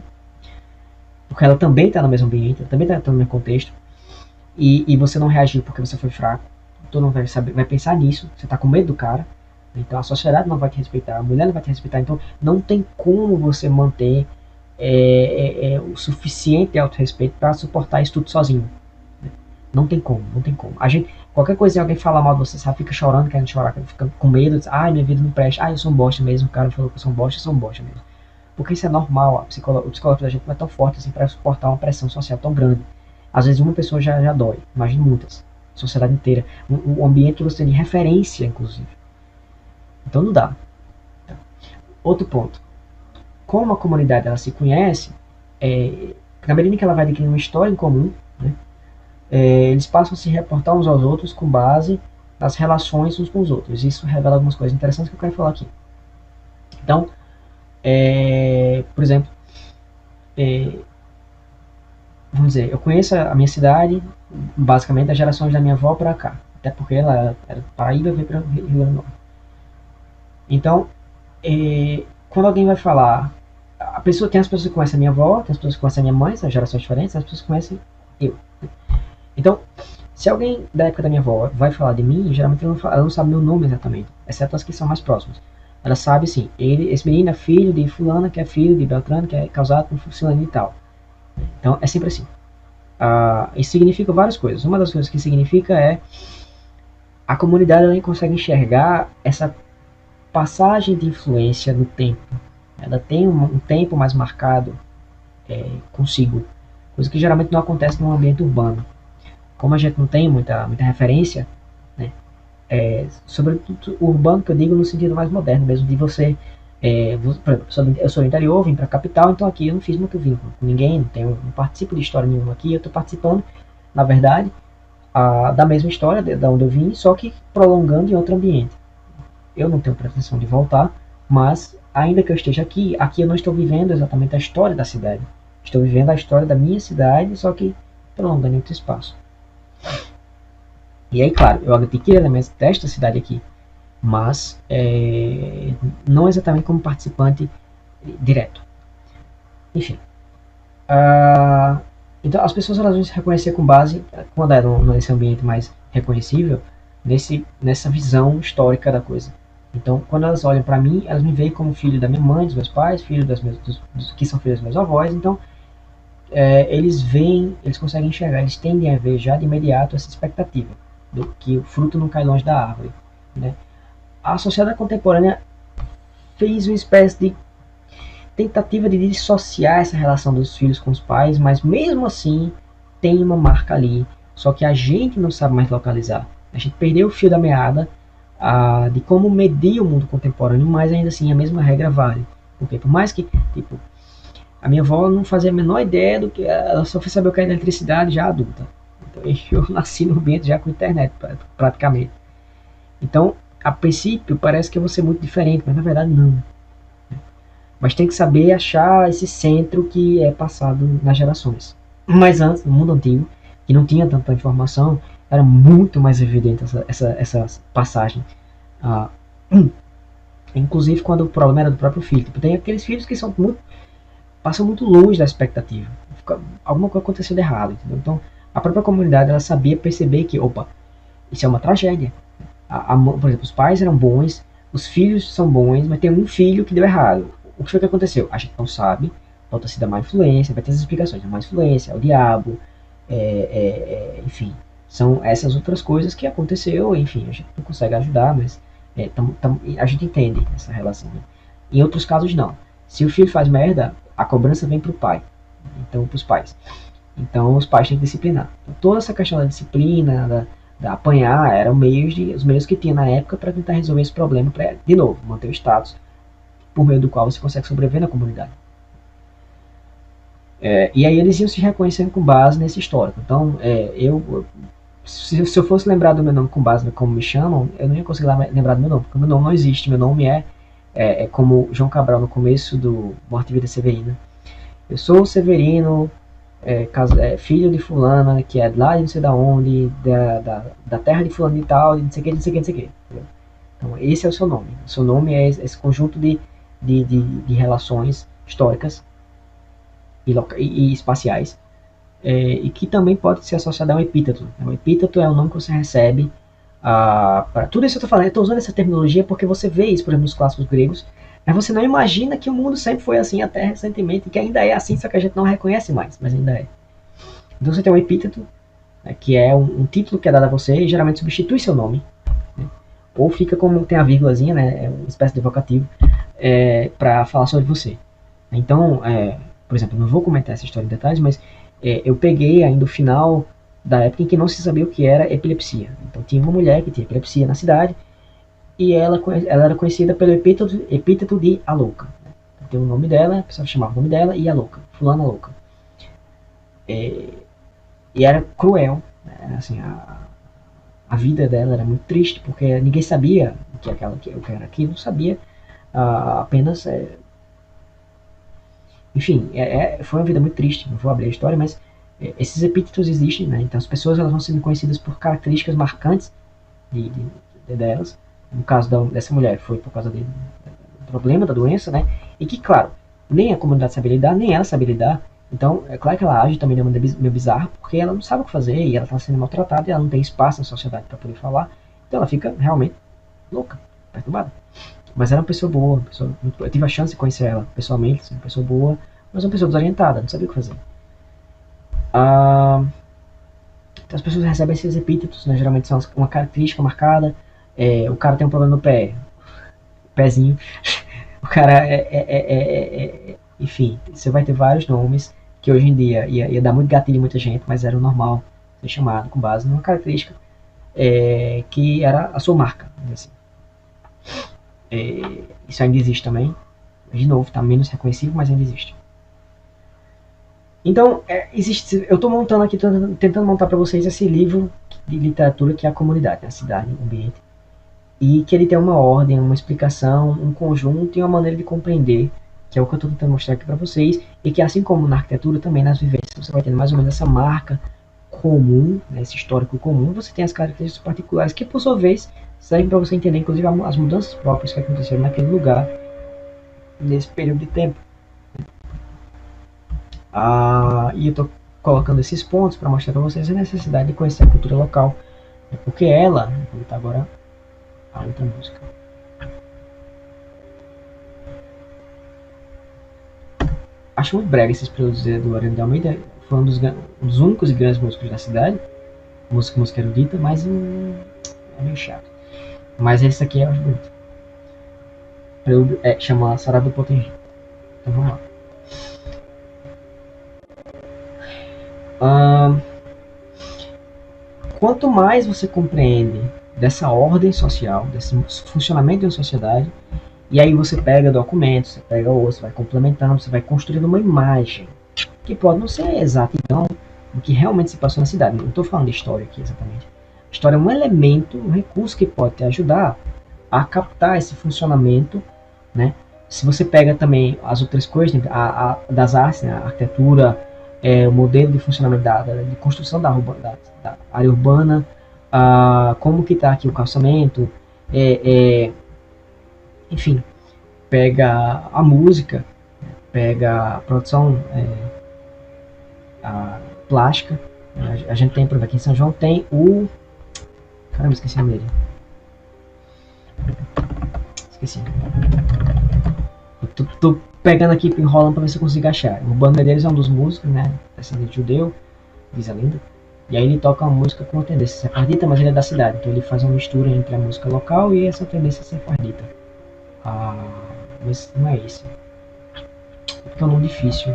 porque ela também está no mesmo ambiente, ela também está no mesmo contexto, e você não reagiu porque você foi fraco, tu não vai pensar nisso, você está com medo do cara, então a sociedade não vai te respeitar, a mulher não vai te respeitar, então não tem como você manter o suficiente de autorrespeito para suportar isso tudo sozinho. Não tem como, não tem como. Qualquer coisa, alguém fala mal de você, sabe, fica chorando, querendo chorar, fica com medo, diz, minha vida não presta, eu sou um bosta mesmo, o cara falou que eu sou um bosta mesmo. Porque isso é normal, o psicológico da gente não é tão forte assim para suportar uma pressão social tão grande. Às vezes uma pessoa já dói, imagina muitas, a sociedade inteira, o ambiente que você tem de referência, inclusive. Então não dá. Outro ponto, como a comunidade ela se conhece, na medida que ela vai adquirindo uma história em comum, né, eles passam a se reportar uns aos outros com base nas relações uns com os outros. Isso revela algumas coisas interessantes que eu quero falar aqui. Então, por exemplo, vamos dizer, eu conheço a minha cidade basicamente das gerações da minha avó para cá, até porque ela era Paraíba e veio para o Rio Grande do Norte. Então, quando alguém vai falar, tem as pessoas que conhecem a minha avó, tem as pessoas que conhecem a minha mãe, são gerações diferentes, as pessoas que conhecem eu. Então, se alguém da época da minha avó vai falar de mim, geralmente ela não sabe meu nome exatamente, exceto as que são mais próximas. Ela sabe, assim, esse menino é filho de fulana, que é filho de Beltrano, que é casado com fulano e tal. Então, é sempre assim. Isso significa várias coisas. Uma das coisas que significa é a comunidade não consegue enxergar essa passagem de influência no tempo. Ela tem um tempo mais marcado consigo, coisa que geralmente não acontece no ambiente urbano. Como a gente não tem muita referência, né, sobretudo o urbano, que eu digo no sentido mais moderno mesmo, de você, eu sou do interior, vim para a capital, então aqui eu não fiz muito vínculo com ninguém, não participo de história nenhuma aqui, eu estou participando, na verdade, da mesma história, da onde eu vim, só que prolongando em outro ambiente. Eu não tenho pretensão de voltar, mas ainda que eu esteja aqui eu não estou vivendo exatamente a história da cidade, estou vivendo a história da minha cidade, só que prolongando em outro espaço. E aí, claro, eu adquiri elementos desta cidade aqui, mas não exatamente como participante direto. Enfim. Então, as pessoas elas vão se reconhecer com base, quando é nesse ambiente mais reconhecível, nessa visão histórica da coisa. Então, quando elas olham para mim, elas me veem como filho da minha mãe, dos meus pais, filho dos que são filhos dos meus avós. Então, eles conseguem enxergar, eles tendem a ver já de imediato essa expectativa do que o fruto não cai longe da árvore, né? A sociedade contemporânea fez uma espécie de tentativa de dissociar essa relação dos filhos com os pais, mas mesmo assim tem uma marca ali, só que a gente não sabe mais localizar. A gente perdeu o fio da meada de como medir o mundo contemporâneo, mas ainda assim a mesma regra vale. Porque por mais que, tipo, a minha avó não fazia a menor ideia do que, ela só foi saber o que é eletricidade já adulta. Então, eu nasci no ambiente já com internet, praticamente. Então, a princípio, parece que eu vou ser muito diferente, mas na verdade não. Mas tem que saber achar esse centro que é passado nas gerações. Mas antes, no mundo antigo, que não tinha tanta informação, era muito mais evidente essa passagem. Inclusive quando o problema era do próprio filho. Tipo, tem aqueles filhos que passam muito longe da expectativa. Alguma coisa aconteceu de errado, entendeu? Então, A própria comunidade ela sabia perceber que, opa, isso é uma tragédia. Por exemplo, os pais eram bons, os filhos são bons, mas tem um filho que deu errado. O que foi que aconteceu? A gente não sabe, pode ter sido a má influência, vai ter as explicações, a má influência, o diabo, enfim, são essas outras coisas que aconteceu, enfim, a gente não consegue ajudar, mas a gente entende essa relação. Né? Em outros casos, não. Se o filho faz merda, a cobrança vem pro pai, então pros pais. Então os pais têm que disciplinar. Então, toda essa questão da disciplina, da apanhar, eram os meios que tinha na época para tentar resolver esse problema, para, de novo, manter o status, por meio do qual você consegue sobreviver na comunidade. E aí eles iam se reconhecendo com base nesse histórico. Então, se eu fosse lembrar do meu nome com base no como me chamam, eu não ia conseguir lembrar do meu nome, porque o meu nome não existe. Meu nome é como João Cabral no começo do Morte e Vida Severina. Eu sou Severino, filho de fulana, que é lá de não sei da onde, da terra de fulano e tal, de não sei o que, não sei o que, não sei o que. Então, esse é o seu nome. O seu nome é esse conjunto de relações históricas e espaciais, e que também pode ser associado a um epíteto. O epíteto é o nome que você recebe. Tudo isso eu estou falando, eu estou usando essa terminologia porque você vê isso, por exemplo, nos clássicos gregos, mas você não imagina que o mundo sempre foi assim até recentemente, que ainda é assim, só que a gente não reconhece mais, mas ainda é. Então você tem um epíteto, né, que é um título que é dado a você e geralmente substitui seu nome, né, ou fica como tem a vírgulazinha, né, é uma espécie de vocativo, para falar sobre você. Então, por exemplo, não vou comentar essa história em detalhes, mas eu peguei ainda o final da época em que não se sabia o que era epilepsia. Então tinha uma mulher que tinha epilepsia na cidade e ela era conhecida pelo epíteto de a louca. Tem o nome dela, a pessoa chamava o nome dela e a louca, fulana louca. E era cruel, né? Assim, a vida dela era muito triste porque ninguém sabia o que era aquilo, não sabia, apenas enfim, foi uma vida muito triste, não vou abrir a história, mas esses epítetos existem, né? Então as pessoas elas vão sendo conhecidas por características marcantes delas. No caso dessa mulher, foi por causa do problema da doença, né? E que, claro, nem a comunidade sabia lidar, nem ela sabia lidar. Então, é claro que ela age também de uma maneira meio bizarra, porque ela não sabe o que fazer e ela está sendo maltratada e ela não tem espaço na sociedade para poder falar. Então ela fica realmente louca, perturbada. Mas era uma pessoa boa, eu tive a chance de conhecer ela pessoalmente, assim, uma pessoa boa, mas uma pessoa desorientada, não sabia o que fazer. Então as pessoas recebem esses epítetos, né, geralmente são uma característica marcada. O cara tem um problema no pé, pezinho. O cara enfim, você vai ter vários nomes que hoje em dia ia dar muito gatilho em muita gente, mas era o normal ser chamado com base numa característica que era a sua marca, assim. Isso ainda existe também. De novo, está menos reconhecível, mas ainda existe. Então, eu estou montando aqui, tentando montar para vocês esse livro de literatura que é a comunidade, a cidade, o ambiente, e que ele tem uma ordem, uma explicação, um conjunto e uma maneira de compreender, que é o que eu estou tentando mostrar aqui para vocês, e que assim como na arquitetura, também nas vivências, você vai tendo mais ou menos essa marca comum, né, esse histórico comum, você tem as características particulares que, por sua vez, servem para você entender, inclusive, as mudanças próprias que aconteceram naquele lugar, nesse período de tempo. E eu estou colocando esses pontos para mostrar para vocês a necessidade de conhecer a cultura local, porque ela, vou botar agora a outra música. Acho muito brega esses produtos do Lorena de Almeida, foi um dos únicos e grandes músicos da cidade, música erudita, mas é meio chato. Mas esse aqui eu acho bonito. Chama Sarado do Potengi. Então vamos lá. Quanto mais você compreende dessa ordem social, desse funcionamento de uma sociedade, e aí você pega documentos, você pega outros, vai complementando, você vai construindo uma imagem que pode não ser exata então do que realmente se passou na cidade. Não estou falando de história aqui exatamente. A história é um elemento, um recurso que pode te ajudar a captar esse funcionamento, né? Se você pega também as outras coisas das artes, né? A arquitetura, o modelo de funcionamento de construção da área urbana, como que está aqui o calçamento, enfim, pega a música, pega a produção plástica, A gente tem, por exemplo, aqui em São João tem o... Caramba, esqueci o nome dele. Esqueci. Tô pegando aqui, enrolando pra ver se eu consigo achar. O Bando Medeiros é um dos músicos, né? Descendente judeu, diz a lenda. E aí ele toca uma música com uma tendência sefardita, mas ele é da cidade. Então ele faz uma mistura entre a música local e essa tendência sefardita. Mas não é esse. Porque é um nome difícil.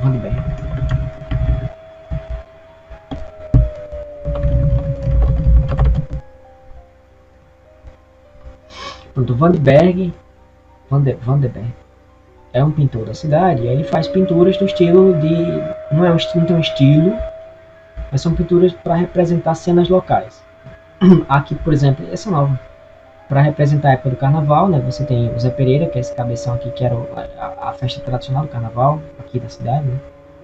Vandenberg. Pronto, Vandenberg é um pintor da cidade, e aí ele faz pinturas do estilo de... Não tem um estilo, mas são pinturas para representar cenas locais. Aqui, por exemplo, essa nova. Para representar a época do carnaval, né, você tem o Zé Pereira, que é esse cabeção aqui, que era a festa tradicional do carnaval aqui da cidade, né?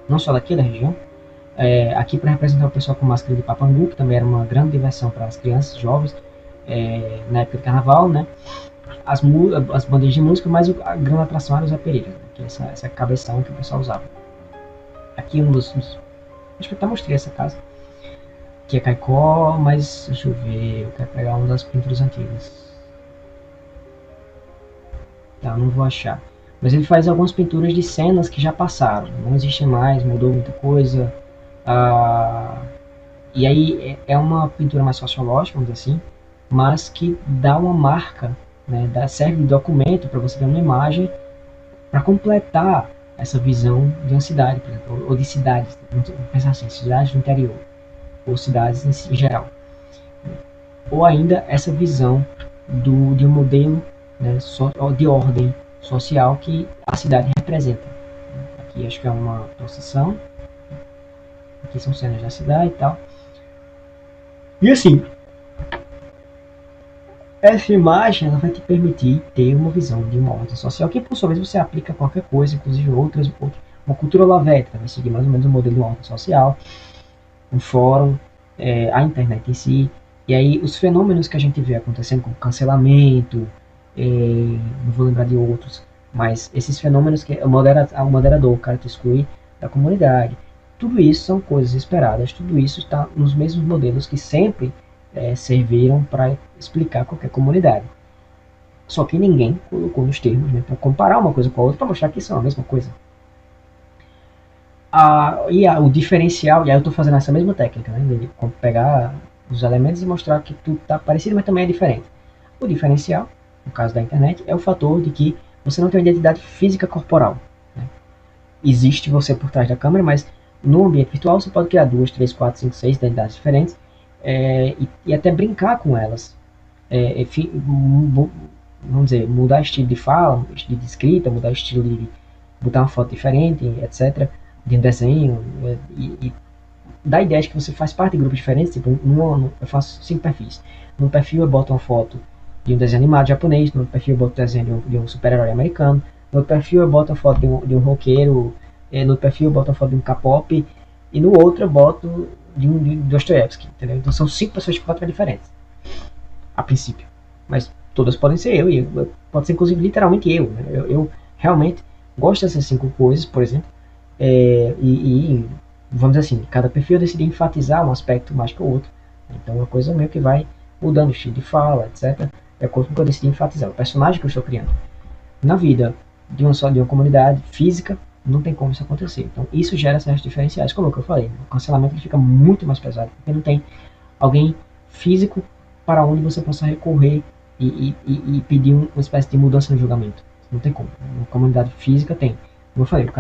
Não só daqui da região. Aqui para representar o pessoal com máscara de papangu, que também era uma grande diversão para as crianças jovens na época do carnaval, né? As bandas de música, mas a grande atração era o Zé Pereira, né? Que é essa cabeção que o pessoal usava. Aqui acho que eu até mostrei essa casa, que é Caicó, mas deixa eu ver, eu quero pegar uma das pinturas antigas. Tá, não vou achar. Mas ele faz algumas pinturas de cenas que já passaram, não existem mais, mudou muita coisa. E aí é uma pintura mais sociológica, vamos dizer assim, mas que dá uma marca, né, serve de documento para você ter uma imagem para completar essa visão de uma cidade, por exemplo, ou de cidades, vamos pensar assim, cidades do interior, ou cidades em geral. Ou ainda essa visão de um modelo, né, de ordem social que a cidade representa. Aqui acho que é uma procissão, aqui são cenas da cidade e tal. E assim, essa imagem ela vai te permitir ter uma visão de uma ordem social que, por sua vez, você aplica a qualquer coisa, inclusive uma cultura olavete, vai seguir mais ou menos o modelo de uma ordem social, um fórum, a internet em si. E aí os fenômenos que a gente vê acontecendo, como cancelamento, não vou lembrar de outros, mas esses fenômenos que o moderador, o cara te exclui da comunidade, tudo isso são coisas esperadas, tudo isso está nos mesmos modelos que sempre serviram para explicar qualquer comunidade. Só que ninguém colocou nos termos, né, para comparar uma coisa com a outra, para mostrar que são a mesma coisa. O diferencial, e aí eu estou fazendo essa mesma técnica, né, de pegar os elementos e mostrar que tudo está parecido, mas também é diferente. O diferencial, no caso da internet, é o fator de que você não tem uma identidade física corporal. Né? Existe você por trás da câmera, mas no ambiente virtual você pode criar 2, 3, 4, 5, 6 identidades diferentes e até brincar com elas. Vamos dizer, mudar estilo de fala, estilo de escrita, mudar estilo de botar uma foto diferente, etc. De um desenho, e dá a ideia de que você faz parte de grupos diferentes. Tipo, eu faço 5 perfis. No perfil eu boto uma foto de um desenho animado japonês, no perfil eu boto um desenho de um super-herói americano, no perfil eu boto a foto de um roqueiro, no perfil eu boto a foto de um K-pop, e no outro eu boto de Dostoiévski, entendeu? Então são 5 pessoas completamente diferentes, a princípio. Mas todas podem ser eu, pode ser inclusive literalmente eu. Né? Eu realmente gosto dessas 5 coisas, por exemplo, vamos dizer assim, cada perfil eu decidi enfatizar um aspecto mais que o outro. Então uma coisa meio que vai mudando o estilo de fala, etc. É o que eu decidi enfatizar, o personagem que eu estou criando. Na vida de uma comunidade física, não tem como isso acontecer. Então isso gera certos diferenciais, como eu falei. O cancelamento fica muito mais pesado, porque não tem alguém físico para onde você possa recorrer e pedir uma espécie de mudança no julgamento. Não tem como. Uma comunidade física tem. Como eu falei, o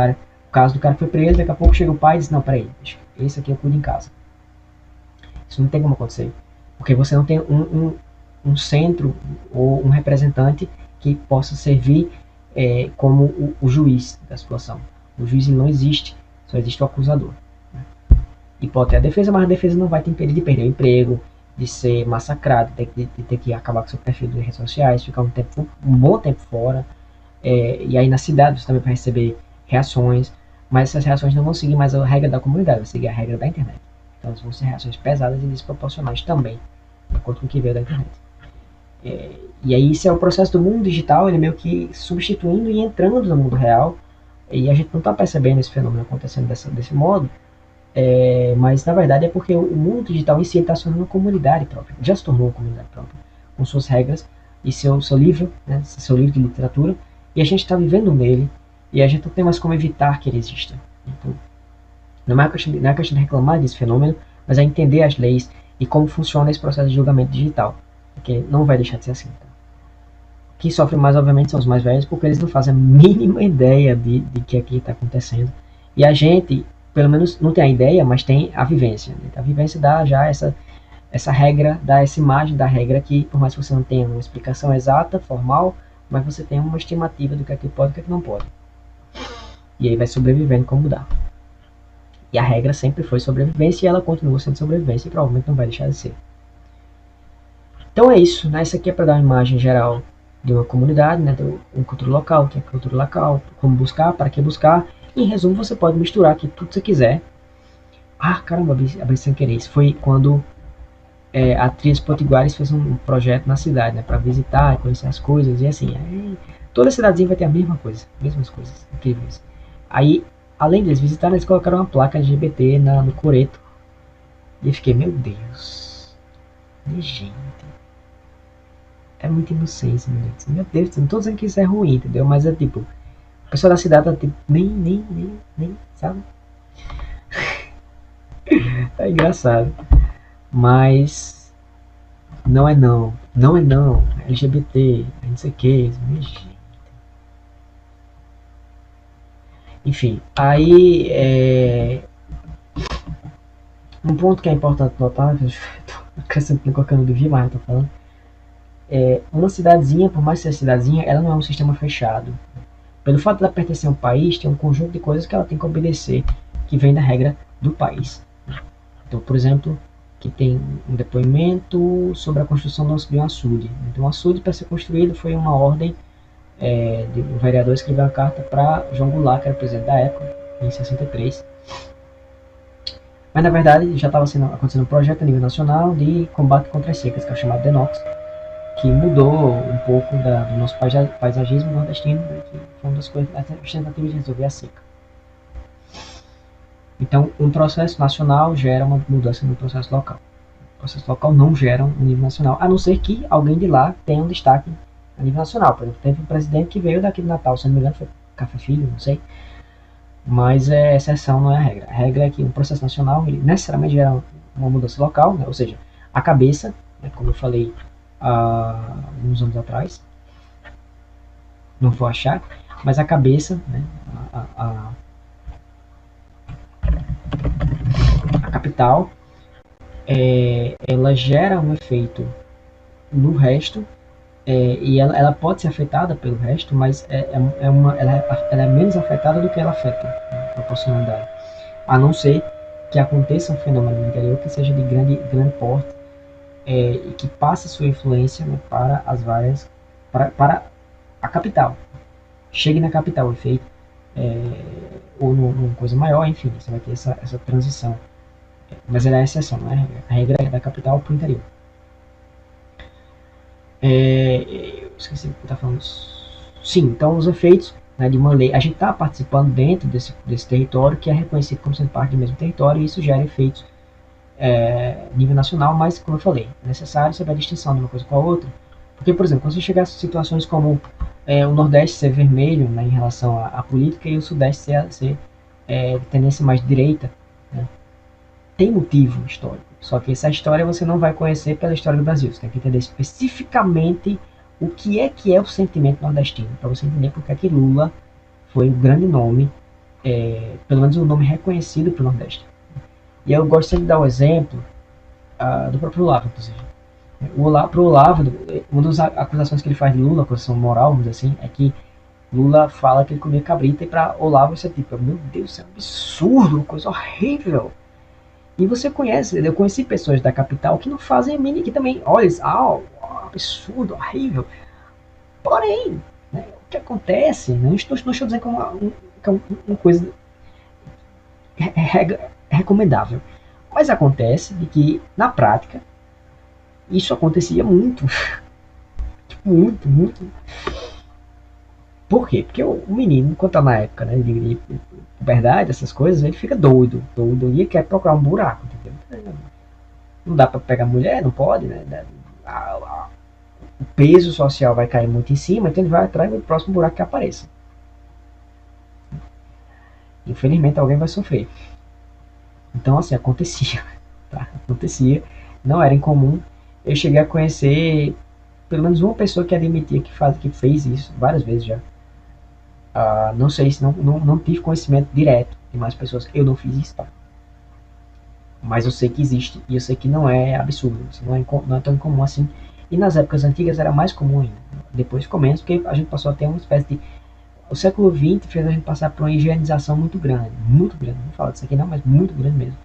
caso do cara que foi preso, daqui a pouco chega o pai e diz, não, peraí, esse aqui eu cuido em casa. Isso não tem como acontecer. Porque você não tem um centro ou um representante que possa servir como o juiz da situação. O juiz não existe, só existe o acusador. Né? E pode ter a defesa, mas a defesa não vai te impedir de perder o emprego, de ser massacrado, de ter que acabar com seu perfil de redes sociais, ficar um bom tempo fora. E aí na cidade você também vai receber reações, mas essas reações não vão seguir mais a regra da comunidade, vai seguir a regra da internet. Então vão ser reações pesadas e desproporcionais também, de acordo com o que veio da internet. E aí isso é o processo do mundo digital, ele meio que substituindo e entrando no mundo real, e a gente não está percebendo esse fenômeno acontecendo desse modo, Mas na verdade é porque o mundo digital em si está se tornando uma comunidade própria, já se tornou uma comunidade própria, com suas regras e seu livro, né, seu livro de literatura, e a gente está vivendo nele, e a gente não tem mais como evitar que ele exista. Então, não é questão de reclamar desse fenômeno, mas é entender as leis e como funciona esse processo de julgamento digital, porque não vai deixar de ser assim. Tá? Quem sofre mais, obviamente, são os mais velhos, porque eles não fazem a mínima ideia de que aqui está acontecendo. E a gente, pelo menos, não tem a ideia, mas tem a vivência. Né? A vivência dá já essa regra, dá essa imagem da regra que, por mais que você não tenha uma explicação exata, formal, mas você tem uma estimativa do que aqui pode e do que aqui não pode. E aí vai sobrevivendo como dá. E a regra sempre foi sobrevivência e ela continua sendo sobrevivência e provavelmente não vai deixar de ser. Então é isso, né? Isso aqui é para dar uma imagem geral de uma comunidade, né? Uma cultura local, que é cultura local, como buscar, para que buscar. Em resumo, você pode misturar aqui tudo que você quiser. Ah, caramba, abri sem querer. Isso foi quando a atriz Potiguares fez um projeto na cidade, né? Para visitar, conhecer as coisas e assim. Toda cidadezinha vai ter a mesma coisa, mesmas coisas incríveis. Aí, além deles visitarem, eles colocaram uma placa LGBT no coreto. E eu fiquei, meu Deus. Minha gente. É muita inocência, meu Deus. Meu Deus, não tô dizendo que isso é ruim, entendeu? Mas é tipo, o pessoal da cidade tá tipo, nem, sabe? É engraçado. Mas não é não. Não é não. LGBT, não sei o que. Enfim, aí um ponto que é importante notar, que eu tô acrescentando colocando do vi, mas eu tô falando, uma cidadezinha, por mais que seja cidadezinha, ela não é um sistema fechado. Pelo fato de ela pertencer a um país, tem um conjunto de coisas que ela tem que obedecer, que vem da regra do país. Então, por exemplo, que tem um depoimento sobre a construção de um açude. Então, o açude, para ser construído, foi uma ordem de um vereador escrever uma carta para João Goulart, que era o presidente da época, em 63. Mas, na verdade, já estava acontecendo um projeto a nível nacional de combate contra as secas, que é o chamado DENOX, que mudou um pouco do nosso paisagismo nordestino, né, que foi uma das coisas, as tentativas de resolver a seca. Então, um processo nacional gera uma mudança no processo local. O processo local não gera um nível nacional, a não ser que alguém de lá tenha um destaque a nível nacional. Por exemplo, teve um presidente que veio daqui de Natal, se não me engano, foi Café Filho, não sei. Mas exceção, não é a regra. A regra é que um processo nacional ele necessariamente gera uma mudança local, né? Ou seja, a cabeça, né, como eu falei há uns anos atrás, não vou achar, mas a cabeça, né, a capital, ela gera um efeito no resto, e ela pode ser afetada pelo resto, mas ela é menos afetada do que ela afeta, né, proporcionalidade. A não ser que aconteça um fenômeno no interior que seja de grande porte e que passe sua influência, né, para as várias, para a capital. Chegue na capital o efeito, ou numa coisa maior, enfim, você vai ter essa transição. Mas ela é a exceção, não é a regra. A regra é da capital para o interior. Eu esqueci o que eu estava falando. Sim, então os efeitos, né, de uma lei. A gente está participando dentro desse território que é reconhecido como sendo parte do mesmo território e isso gera efeitos nível nacional, mas como eu falei, é necessário saber a distinção de uma coisa com a outra. Porque, por exemplo, quando você chegar a situações como o Nordeste ser vermelho, né, em relação à política e o Sudeste ser de tendência mais direita, né, tem motivo histórico. Só que essa história você não vai conhecer pela história do Brasil. Você tem que entender especificamente o que é o sentimento nordestino, para você entender porque é que Lula foi o grande nome, pelo menos um nome reconhecido para o Nordeste. E eu gosto sempre de dar o exemplo do próprio Olavo, inclusive. Para o Olavo, uma das acusações que ele faz de Lula, acusação moral, vamos dizer assim, é que Lula fala que ele comia cabrita e para Olavo isso é tipo, meu Deus, isso é um absurdo, uma coisa horrível. E você conhece, eu conheci pessoas da capital que não fazem a mínima, que também, olha, absurdo, horrível. Porém, né, o que acontece, não estou dizendo que é uma coisa recomendável, mas acontece de que, na prática, isso acontecia muito, muito, muito. Por quê? Porque o menino, quando tá na época, né, de puberdade, essas coisas, ele fica doido, doido, e quer procurar um buraco, entendeu? Não dá pra pegar mulher, não pode, né? O peso social vai cair muito em cima, então ele vai atrás do próximo buraco que apareça. Infelizmente alguém vai sofrer. Então assim, acontecia, tá? Acontecia, não era incomum. Eu cheguei a conhecer pelo menos uma pessoa que admitia que fez isso várias vezes já. Não sei se não tive conhecimento direto de mais pessoas. Eu não fiz isso, tá? Mas eu sei que existe e eu sei que não é absurdo, assim, não é tão incomum assim. E nas épocas antigas era mais comum ainda. Depois ficou menos, porque a gente passou a ter uma espécie de. O século XX fez a gente passar por uma higienização muito grande, muito grande. Não falo disso aqui não, mas muito grande mesmo.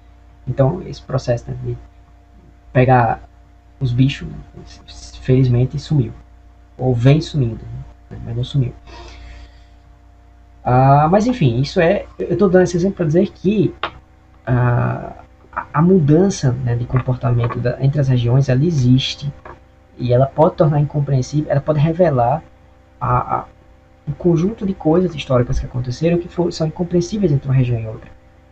Então esse processo, né, de pegar os bichos, né, felizmente sumiu. Ou vem sumindo, né, mas não sumiu. Mas enfim, isso é. Eu estou dando esse exemplo para dizer que a mudança, né, de comportamento entre as regiões ela existe e ela pode tornar incompreensível, ela pode revelar um conjunto de coisas históricas que aconteceram são incompreensíveis entre uma região e outra.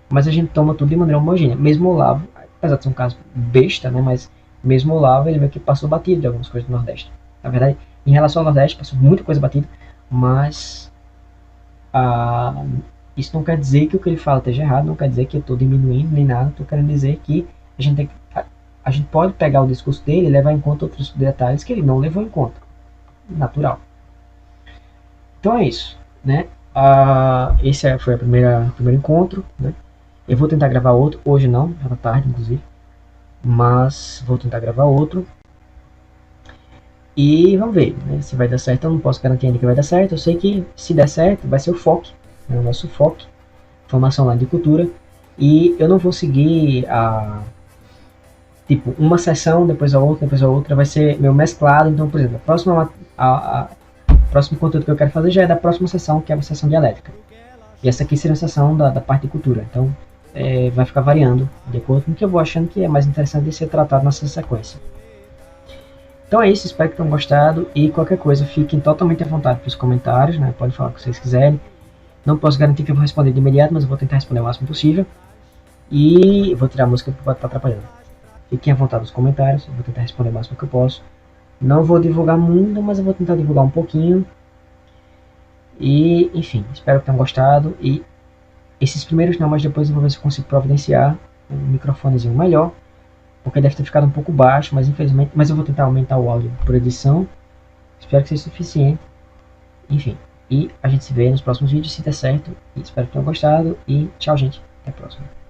Mas a gente toma tudo de maneira homogênea. Mesmo o Olavo, apesar de ser um caso besta, né, mas mesmo o Olavo ele meio que passou batido de algumas coisas do Nordeste. Na verdade, em relação ao Nordeste, passou muita coisa batida, mas ah, isso não quer dizer que o que ele fala esteja errado, não quer dizer que eu estou diminuindo nem nada, estou querendo dizer que a gente, tem, a gente pode pegar o discurso dele e levar em conta outros detalhes que ele não levou em conta. Natural. Então é isso, né? Esse foi o primeiro encontro, né? Eu vou tentar gravar outro, hoje não, já tá tarde inclusive, mas vou tentar gravar outro. E vamos ver, né, se vai dar certo. Eu não posso garantir ainda que vai dar certo. Eu sei que se der certo, vai ser o FOC, né, o nosso FOC, Formação Online de Cultura. E eu não vou seguir tipo, uma sessão, depois a outra, vai ser meu mesclado. Então, por exemplo, o próximo conteúdo que eu quero fazer já é da próxima sessão, que é a sessão dialética. E essa aqui seria a sessão da parte de cultura. Então, vai ficar variando de acordo com o que eu vou achando que é mais interessante de ser tratado nessa sequência. Então é isso, espero que tenham gostado e qualquer coisa fiquem totalmente à vontade para os comentários, né? Pode falar o que vocês quiserem. Não posso garantir que eu vou responder de imediato, mas eu vou tentar responder o máximo possível. E vou tirar a música para estar atrapalhando. Fiquem à vontade nos comentários, eu vou tentar responder o máximo que eu posso. Não vou divulgar muito, mas eu vou tentar divulgar um pouquinho. E, enfim, espero que tenham gostado. E esses primeiros não, mas depois eu vou ver se eu consigo providenciar um microfonezinho melhor. Porque deve ter ficado um pouco baixo, mas infelizmente. Mas eu vou tentar aumentar o áudio por edição. Espero que seja suficiente. Enfim. E a gente se vê nos próximos vídeos, se der certo. E espero que tenham gostado. E tchau, gente. Até a próxima.